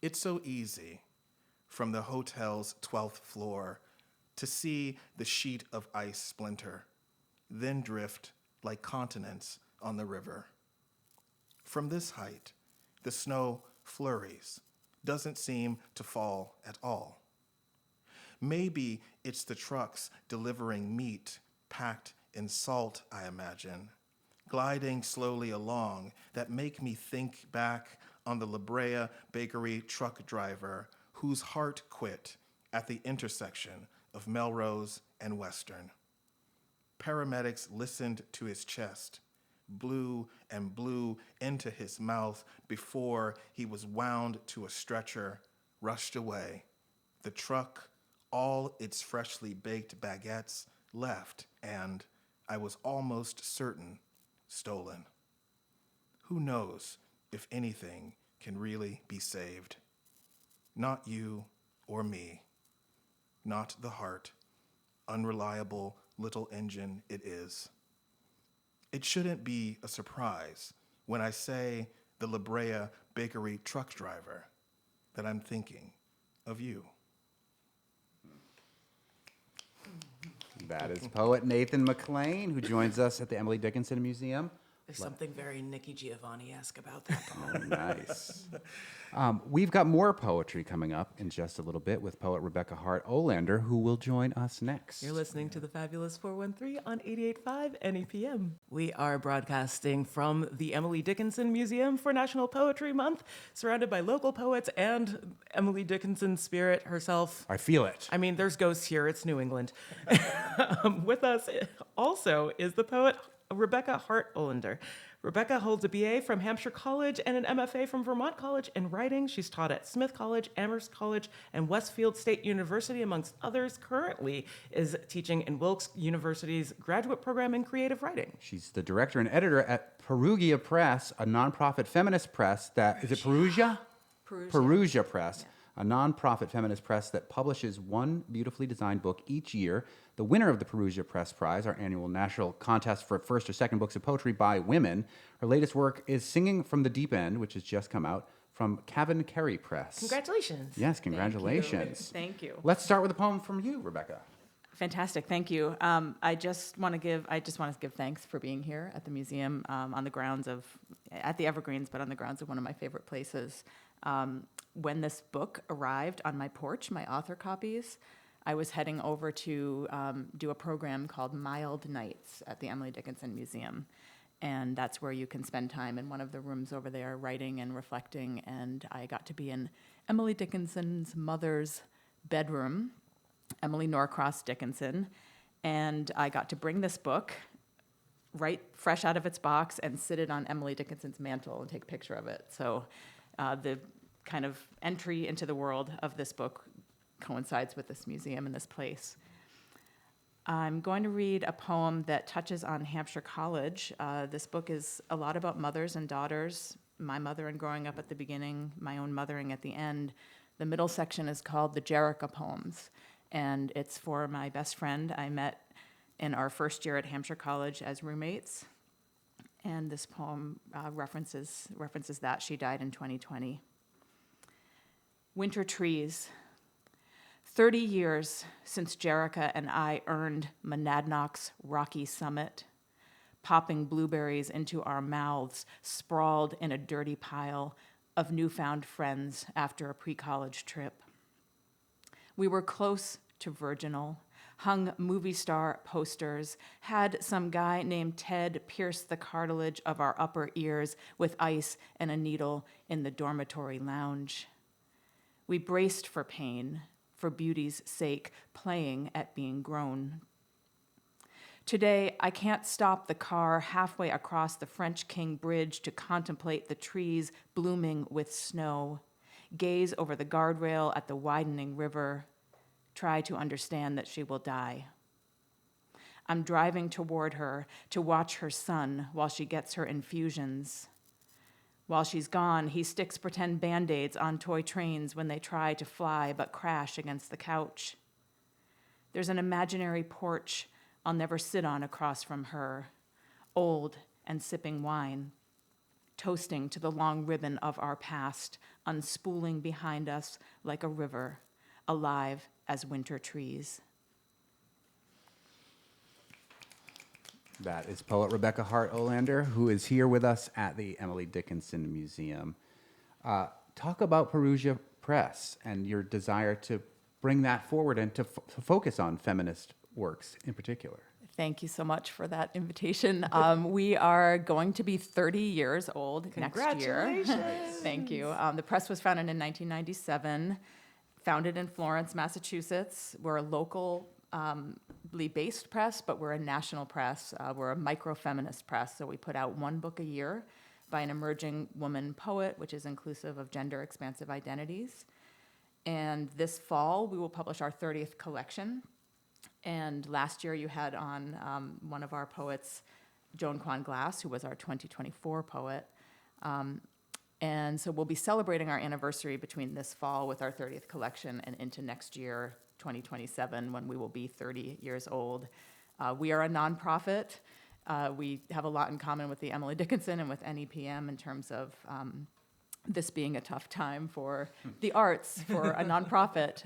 It's so easy from the hotel's 12th floor to see the sheet of ice splinter, then drift like continents on the river. From this height, the snow flurries, doesn't seem to fall at all. Maybe it's the trucks delivering meat packed in salt, I imagine, gliding slowly along that make me think back on the La Brea bakery truck driver whose heart quit at the intersection of Melrose and Western. Paramedics listened to his chest, blew and blew into his mouth before he was wound to a stretcher, rushed away. The truck, all its freshly baked baguettes, left, and I was almost certain stolen. Who knows if anything can really be saved? Not you or me, not the heart, unreliable little engine it is. It shouldn't be a surprise when I say the La Brea bakery truck driver that I'm thinking of you. That is poet Nathan McClain, who joins us at the Emily Dickinson Museum. There's something very Nikki Giovanni-esque about that poem. Oh, nice. We've got more poetry coming up in just a little bit with poet Rebecca Hart Olander, who will join us next. You're listening to the Fabulous 413 on 88.5 NEPM. We are broadcasting from the Emily Dickinson Museum for National Poetry Month, surrounded by local poets and Emily Dickinson spirit herself. I feel it. I mean, there's ghosts here. It's New England. With us also is the poet Rebecca Hart Olander. Rebecca holds a BA from Hampshire College and an MFA from Vermont College in writing. She's taught at Smith College, Amherst College, and Westfield State University, amongst others. Currently is teaching in Wilkes University's graduate program in creative writing. She's the director and editor at Perugia Press, a nonprofit feminist press that, is it Perugia? Perugia Press, a nonprofit feminist press that publishes one beautifully designed book each year. The winner of the Perugia Press Prize, our annual national contest for first or second books of poetry by women. Her latest work is Singing from the Deep End, which has just come out from Cavan Carey Press. Congratulations. Yes, congratulations. Thank you. Let's start with a poem from you, Rebecca. Fantastic, thank you. I just want to give thanks for being here at the museum on the grounds of, at the Evergreens, but on the grounds of one of my favorite places. When this book arrived on my porch, my author copies, I was heading over to do a program called Mild Nights at the Emily Dickinson Museum. And that's where you can spend time in one of the rooms over there writing and reflecting. And I got to be in Emily Dickinson's mother's bedroom, Emily Norcross Dickinson. And I got to bring this book right fresh out of its box and sit it on Emily Dickinson's mantle and take a picture of it. So the kind of entry into the world of this book coincides with this museum and this place. I'm going to read a poem that touches on Hampshire College. This book is a lot about mothers and daughters, my mother and growing up at the beginning, my own mothering at the end. The middle section is called the Jerica Poems, and it's for my best friend I met in our first year at Hampshire College as roommates. And this poem references that. She died in 2020. Winter Trees. 30 years since Jerica and I earned Monadnock's rocky summit, popping blueberries into our mouths, sprawled in a dirty pile of newfound friends after a pre-college trip. We were close to virginal, hung movie star posters, had some guy named Ted pierce the cartilage of our upper ears with ice and a needle in the dormitory lounge. We braced for pain, for beauty's sake, playing at being grown. Today, I can't stop the car halfway across the French King Bridge to contemplate the trees blooming with snow, gaze over the guardrail at the widening river, try to understand that she will die. I'm driving toward her to watch her son while she gets her infusions. While she's gone, he sticks pretend Band-Aids on toy trains when they try to fly but crash against the couch. There's an imaginary porch I'll never sit on across from her, old and sipping wine, toasting to the long ribbon of our past, unspooling behind us like a river, alive as winter trees. That is poet Rebecca Hart Olander, who is here with us at the Emily Dickinson Museum. Talk about Perugia Press and your desire to bring that forward and to focus on feminist works in particular. Thank you so much for that invitation. We are going to be 30 years old next year. Congratulations. Thank you. The press was founded in 1997, founded in Florence, Massachusetts. We're a local based press, but we're a national press. We're a micro-feminist press, so we put out one book a year by an emerging woman poet, which is inclusive of gender-expansive identities. And this fall, we will publish our 30th collection. And last year, you had on one of our poets, Joan Kwan Glass, who was our 2024 poet. And so we'll be celebrating our anniversary between this fall with our 30th collection and into next year, 2027, when we will be 30 years old. We are a nonprofit. We have a lot in common with the Emily Dickinson and with NEPM in terms of this being a tough time for the arts, for a nonprofit.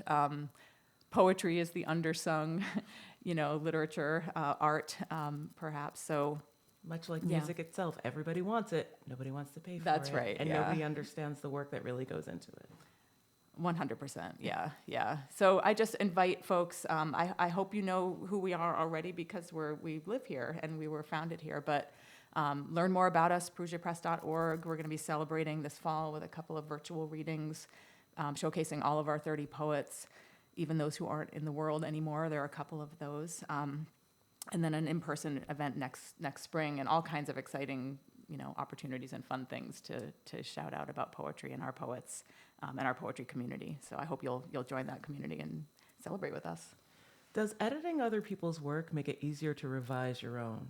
Poetry is the undersung, literature, art, perhaps. So Much like music itself, everybody wants it. Nobody wants to pay for it. That's right, And yeah. nobody understands the work that really goes into it. 100%, yeah. So I just invite folks, I hope you know who we are already because we live here and we were founded here, but learn more about us, perugiapress.org. We're going to be celebrating this fall with a couple of virtual readings, showcasing all of our 30 poets, even those who aren't in the world anymore. There are a couple of those. And then an in-person event next spring and all kinds of exciting opportunities and fun things to shout out about poetry and our poets and our poetry community. So I hope you'll join that community and celebrate with us. Does editing other people's work make it easier to revise your own?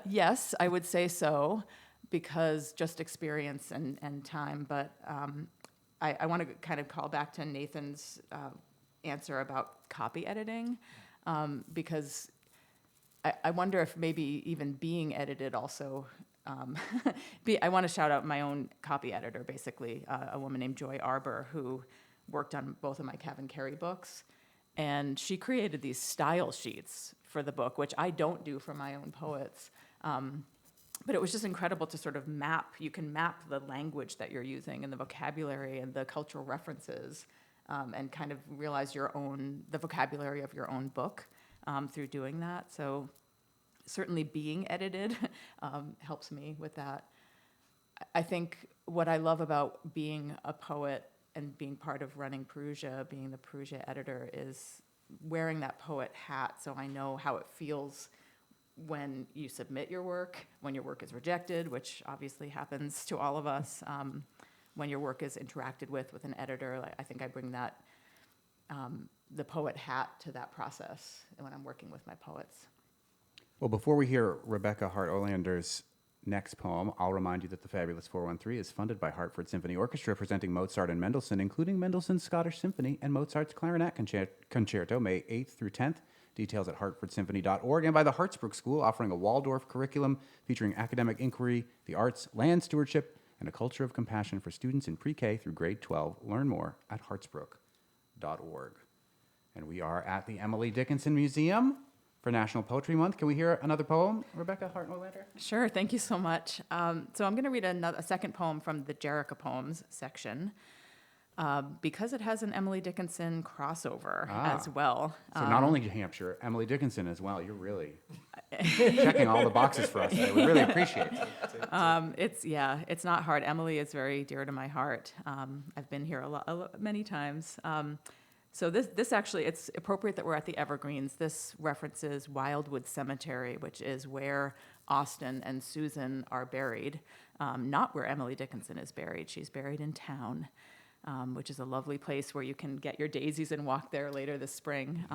Yes, I would say so, because just experience and time. But I want to kind of call back to Nathan's answer about copy editing, because I wonder if maybe even being edited also. I want to shout out my own copy editor, basically, a woman named Joy Arbor, who worked on both of my Kevin Carey books. And she created these style sheets for the book, which I don't do for my own poets. But it was just incredible to sort of you can map the language that you're using and the vocabulary and the cultural references, and kind of realize the vocabulary of your own book through doing that. So certainly being edited helps me with that. I think what I love about being a poet and being part of running Perugia, being the Perugia editor, is wearing that poet hat, so I know how it feels when you submit your work, when your work is rejected, which obviously happens to all of us, when your work is interacted with an editor. I think I bring that, the poet hat to that process when I'm working with my poets. Well, before we hear Rebecca Hart Olander's next poem, I'll remind you that the Fabulous 413 is funded by Hartford Symphony Orchestra, presenting Mozart and Mendelssohn, including Mendelssohn's Scottish Symphony and Mozart's Clarinet Concerto, May 8th through 10th. Details at hartfordsymphony.org, and by the Hartsbrook School, offering a Waldorf curriculum featuring academic inquiry, the arts, land stewardship, and a culture of compassion for students in pre-K through grade 12. Learn more at hartsbrook.org. And we are at the Emily Dickinson Museum for National Poetry Month. Can we hear another poem, Rebecca Hart Olander? Sure, thank you so much. So I'm going to read a second poem from the Jerica Poems section, because it has an Emily Dickinson crossover as well. So not only Hampshire, Emily Dickinson as well. You're really checking all the boxes for us. I would really appreciate it. It's not hard. Emily is very dear to my heart. I've been here many times. So this actually, it's appropriate that we're at the Evergreens. This references Wildwood Cemetery, which is where Austin and Susan are buried, not where Emily Dickinson is buried. She's buried in town, which is a lovely place where you can get your daisies and walk there later this spring.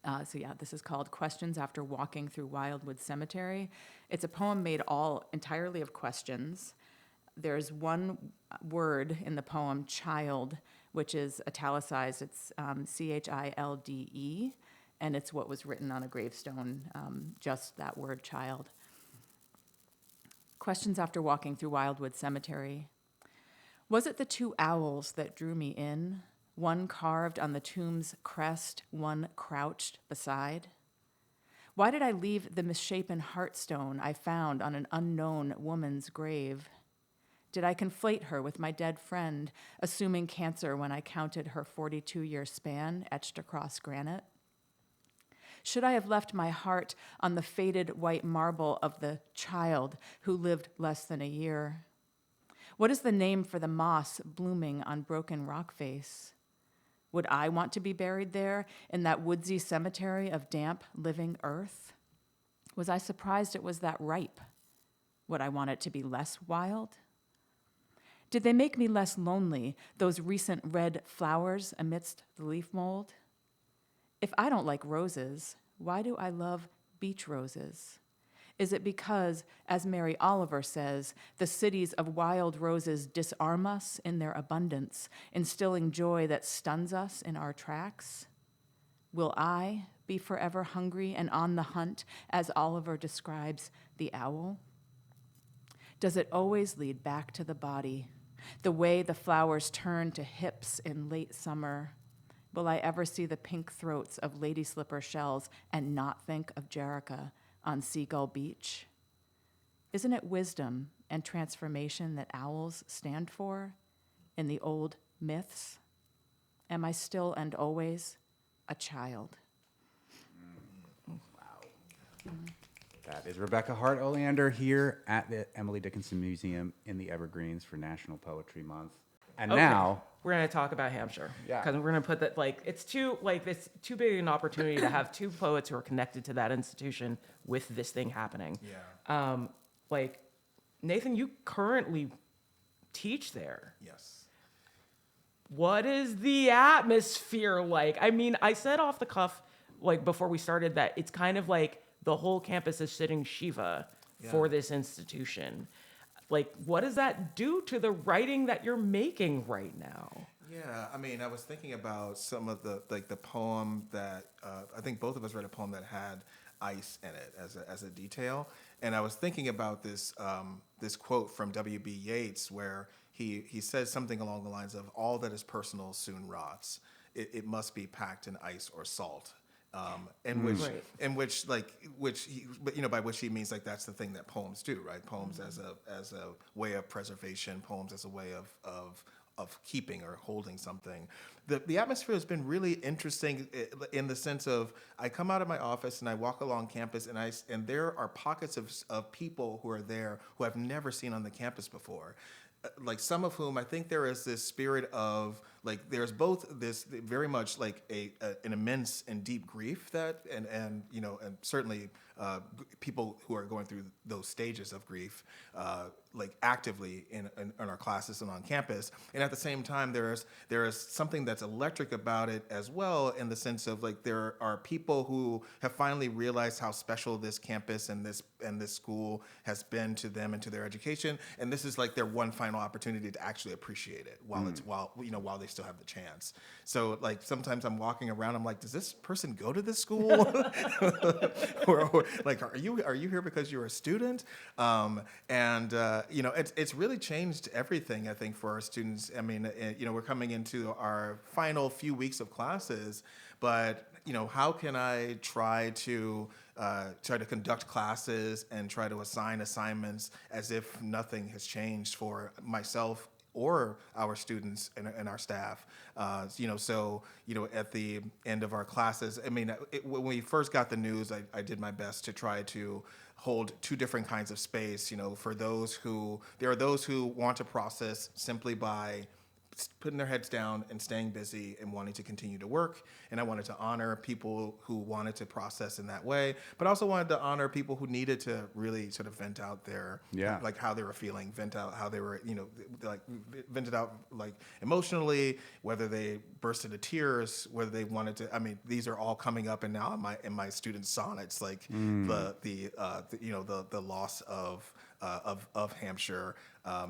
This is called Questions After Walking Through Wildwood Cemetery. It's a poem made entirely of questions. There's one word in the poem, child, which is italicized. It's CHILDE, and it's what was written on a gravestone, just that word, child. Questions After Walking Through Wildwood Cemetery. Was it the two owls that drew me in, one carved on the tomb's crest, one crouched beside? Why did I leave the misshapen heartstone I found on an unknown woman's grave? Did I conflate her with my dead friend, assuming cancer when I counted her 42-year span etched across granite? Should I have left my heart on the faded white marble of the child who lived less than a year? What is the name for the moss blooming on broken rock face? Would I want to be buried there in that woodsy cemetery of damp, living earth? Was I surprised it was that ripe? Would I want it to be less wild? Did they make me less lonely, those recent red flowers amidst the leaf mold? If I don't like roses, why do I love beach roses? Is it because, as Mary Oliver says, the cities of wild roses disarm us in their abundance, instilling joy that stuns us in our tracks? Will I be forever hungry and on the hunt, as Oliver describes the owl? Does it always lead back to the body, the way the flowers turn to hips in late summer? Will I ever see the pink throats of lady slipper shells and not think of Jerica on Seagull Beach? Isn't it wisdom and transformation that owls stand for in the old myths? Am I still and always a child? Wow. That is Rebecca Hart Olander here at the Emily Dickinson Museum in the Evergreens for National Poetry Month. And now we're going to talk about Hampshire. Yeah. Because we're going to put that, it's too big an opportunity to have two poets who are connected to that institution with this thing happening. Yeah. Nathan, you currently teach there. Yes. What is the atmosphere like? I mean, I said off the cuff, before we started, that it's kind of like the whole campus is sitting Shiva for this institution. What does that do to the writing that you're making right now? Yeah, I mean, I was thinking about some of the the poem that I think both of us read a poem that had ice in it as a detail, and I was thinking about this this quote from W.B. Yeats where he says something along the lines of "all that is personal soon rots," it must be packed in ice or salt. Right. But by which he means like that's the thing that poems do, right? Poems as a way of preservation, poems as a way of keeping or holding something. The atmosphere has been really interesting in the sense of I come out of my office and I walk along campus and there are pockets of people who are there who I've never seen on the campus before. Like some of whom I think there is this spirit of like there's both this very much like an immense and deep grief that and certainly people who are going through those stages of grief like actively in our classes and on campus, and at the same time there is something that's electric about it as well, in the sense of like there are people who have finally realized how special this campus and this school has been to them and to their education, and this is like their one final opportunity to actually appreciate it while they still have the chance. So like sometimes I'm walking around, I'm like, does this person go to this school? or like, are you here because you're a student? It's really changed everything, I think, for our students. I mean, we're coming into our final few weeks of classes, but how can I try to conduct classes and try to assign assignments as if nothing has changed for myself or our students and our staff? At the end of our classes, I mean, when we first got the news, I did my best to try to hold two different kinds of space. For there are those who want to process simply by putting their heads down and staying busy and wanting to continue to work. And I wanted to honor people who wanted to process in that way, but also wanted to honor people who needed to really sort of vent out their, like how they were feeling, vent out how they were, vented out like emotionally, whether they burst into tears, whether they wanted to, I mean, these are all coming up and now in my students' sonnets, like the loss of Hampshire,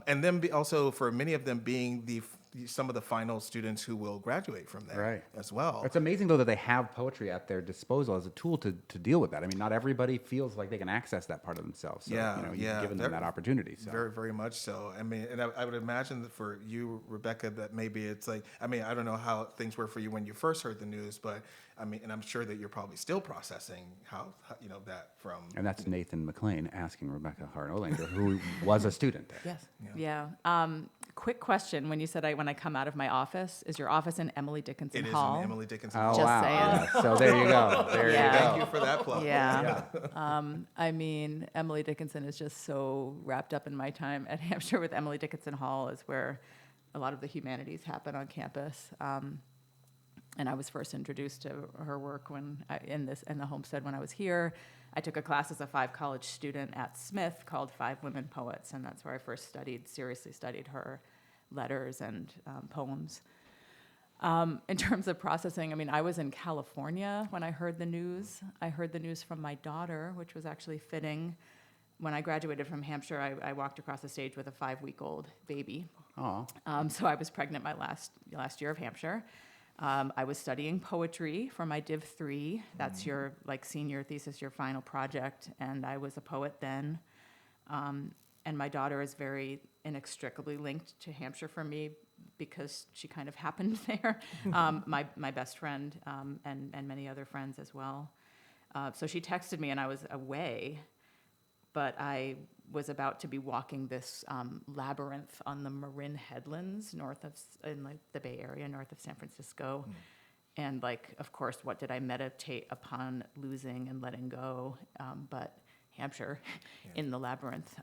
and then also for many of them being some of the final students who will graduate from there as well. It's amazing though that they have poetry at their disposal as a tool to deal with that. I mean, not everybody feels like they can access that part of themselves. So, you've given them that opportunity. So. Very, very much so. I mean, and I would imagine that for you, Rebecca, that maybe it's like, I mean, I don't know how things were for you when you first heard the news, but I mean, and I'm sure that you're probably still processing how that from. And that's Nathan McClain asking Rebecca Hart Olander, who was a student there. Yes. Yeah. Quick question. When you said when I come out of my office, is your office in Emily Dickinson It Hall? is in Emily Dickinson Oh, Hall. Just wow. saying. Yeah. So there you go. There Yeah. you go. Thank you for that plug. Yeah. I mean, Emily Dickinson is just so wrapped up in my time at Hampshire with Emily Dickinson Hall is where a lot of the humanities happen on campus. And I was first introduced to her work in the homestead when I was here. I took a class as a 5 college student at Smith called 5 Women Poets, and that's where I first seriously studied her letters and poems. In terms of processing, I mean, I was in California when I heard the news. I heard the news from my daughter, which was actually fitting. When I graduated from Hampshire, I walked across the stage with a 5-week-old baby. Aww. So I was pregnant my last year of Hampshire. I was studying poetry for my Div 3. That's your senior thesis, your final project, and I was a poet then. And my daughter is very inextricably linked to Hampshire for me because she kind of happened there. My best friend and many other friends as well. So she texted me, and I was away, but I was about to be walking this labyrinth on the Marin Headlands in the Bay Area, north of San Francisco. And of course, what did I meditate upon losing and letting go? But Hampshire in the labyrinth.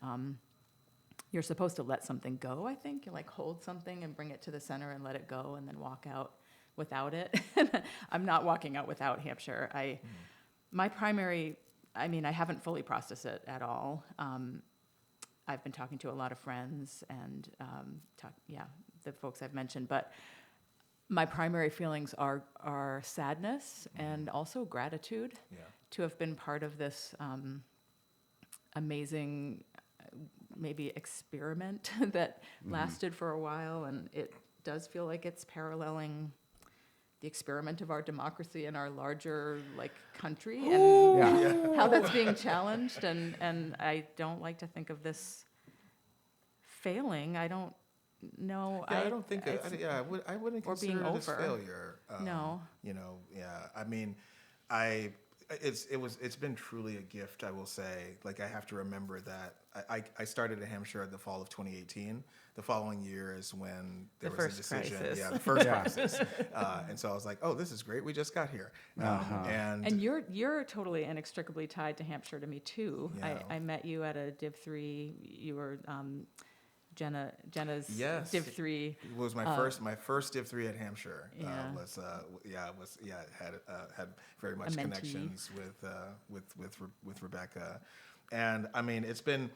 You're supposed to let something go, I think. You hold something and bring it to the center and let it go and then walk out without it. I'm not walking out without Hampshire. My primary, I haven't fully processed it at all. I've been talking to a lot of friends and the folks I've mentioned, but my primary feelings are sadness and also gratitude to have been part of this amazing maybe experiment that lasted for a while, and it does feel like it's paralleling the experiment of our democracy in our larger country and how that's being challenged, and I don't like to think of this failing. I don't No, Yeah, I don't think. I wouldn't or being consider it as over. failure. No. You know. Yeah. I mean, it's been truly a gift. I will say. Like I have to remember that I started at Hampshire in the fall of 2018. The following year is when there was a first decision. crisis. Yeah, the first crisis. And so I was like, oh, this is great. We just got here. And you're totally inextricably tied to Hampshire to me too. Yeah. I met you at a Div 3. You were Jenna's Yes. Div 3. It was my first Div 3 at Hampshire. Had very much A mentee. connections with Rebecca, and I mean it's been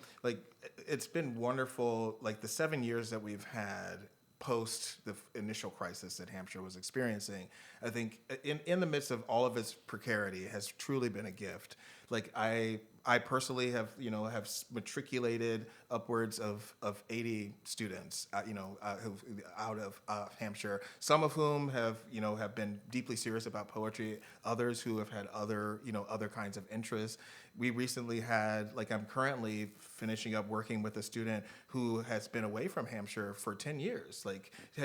wonderful. Like the 7 years that we've had post the initial crisis that Hampshire was experiencing, I think in the midst of all of its precarity has truly been a gift. Like I personally have matriculated upwards of 80 students out of Hampshire, some of whom have been deeply serious about poetry, others who have had other kinds of interests. We recently had, I'm currently finishing up working with a student who has been away from Hampshire for 10 years,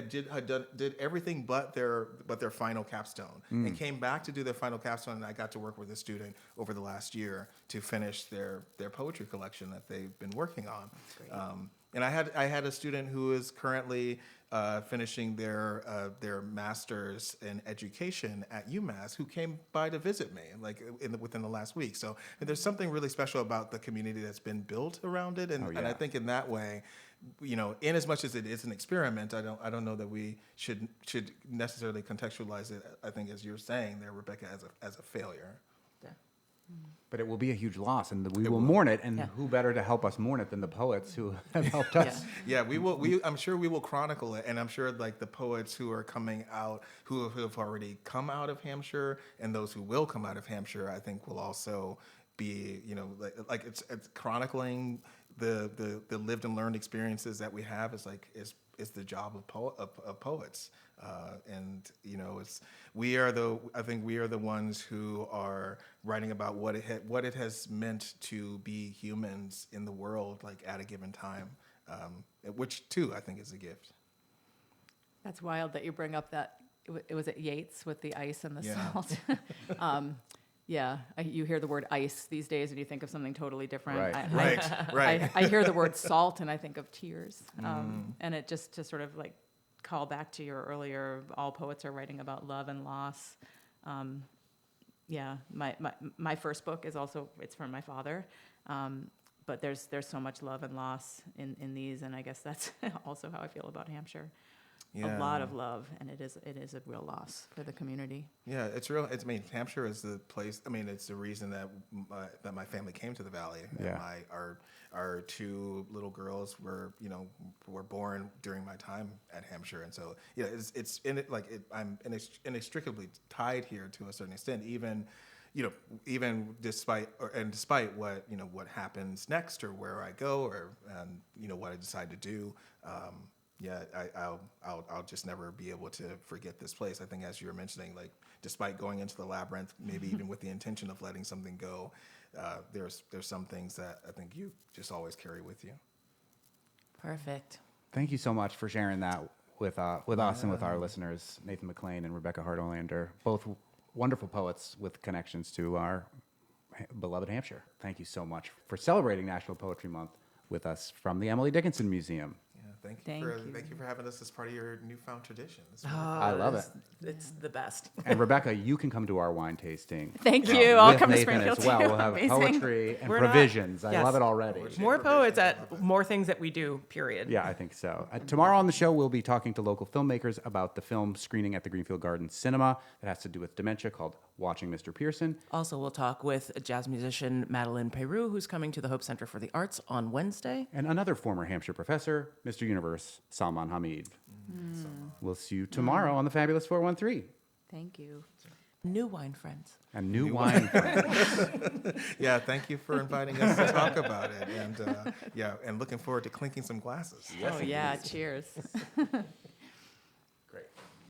did everything but their final capstone and came back to do their final capstone, and I got to work with a student over the last year to finish their poetry collection that they've been working on. And I had a student who is currently finishing their master's in education at UMass who came by to visit me within the last week. So there's something really special about the community that's been built around it, and I think in that way, in as much as it is an experiment, I don't know that we should necessarily contextualize it. I think as you're saying there, Rebecca, as a failure. But it will be a huge loss, and we will mourn it. And who better to help us mourn it than the poets who have helped us? Yeah, we will. I'm sure we will chronicle it, and I'm sure the poets who are coming out, who have already come out of Hampshire, and those who will come out of Hampshire, I think will also be, it's chronicling the lived and learned experiences that we have is the job of poets. And I think we are the ones who are writing about what it has meant to be humans in the world, at a given time, which too I think is a gift. That's wild that you bring up that it was at Yates with the ice and the salt. You hear the word ice these days and you think of something totally different. Right. I hear the word salt and I think of tears. And it just to sort of call back to your earlier, all poets are writing about love and loss. My first book is also, it's from my father. But there's so much love and loss in these, and I guess that's also how I feel about Hampshire. A lot of love, and it is a real loss for the community. Yeah, it's real. Hampshire is the place. It's the reason that my family came to the valley. Yeah. And our two little girls were born during my time at Hampshire, and so it's in it. I'm inextricably tied here to a certain extent, even despite what happens next, or where I go, or what I decide to do. I'll just never be able to forget this place. I think, as you were mentioning, despite going into the labyrinth, maybe even with the intention of letting something go, there's some things that I think you just always carry with you. Perfect. Thank you so much for sharing that with us and with our listeners, Nathan McClain and Rebecca Hart Olander, both wonderful poets with connections to our beloved Hampshire. Thank you so much for celebrating National Poetry Month with us from the Emily Dickinson Museum. Thank you for having us as part of your newfound tradition. I love it. It's the best. And Rebecca, you can come to our wine tasting. Thank you. I'll come to Nathan Springfield as well. too. We'll have Amazing. poetry and We're not- provisions. I yes. love it already. More poets at more things that we do, period. Yeah, I think so. Tomorrow on the show, we'll be talking to local filmmakers about the film screening at the Greenfield Gardens Cinema that has to do with dementia called Watching Mr. Pearson. Also, we'll talk with jazz musician Madeline Peru, who's coming to the Hope Center for the Arts on Wednesday. And another former Hampshire professor, Mr. Universe, Salman Hamid. We'll see you tomorrow on the Fabulous 413. Thank you. New wine friends. And new wine friends. Yeah, thank you for inviting us to talk about it, and and looking forward to clinking some glasses. Cheers.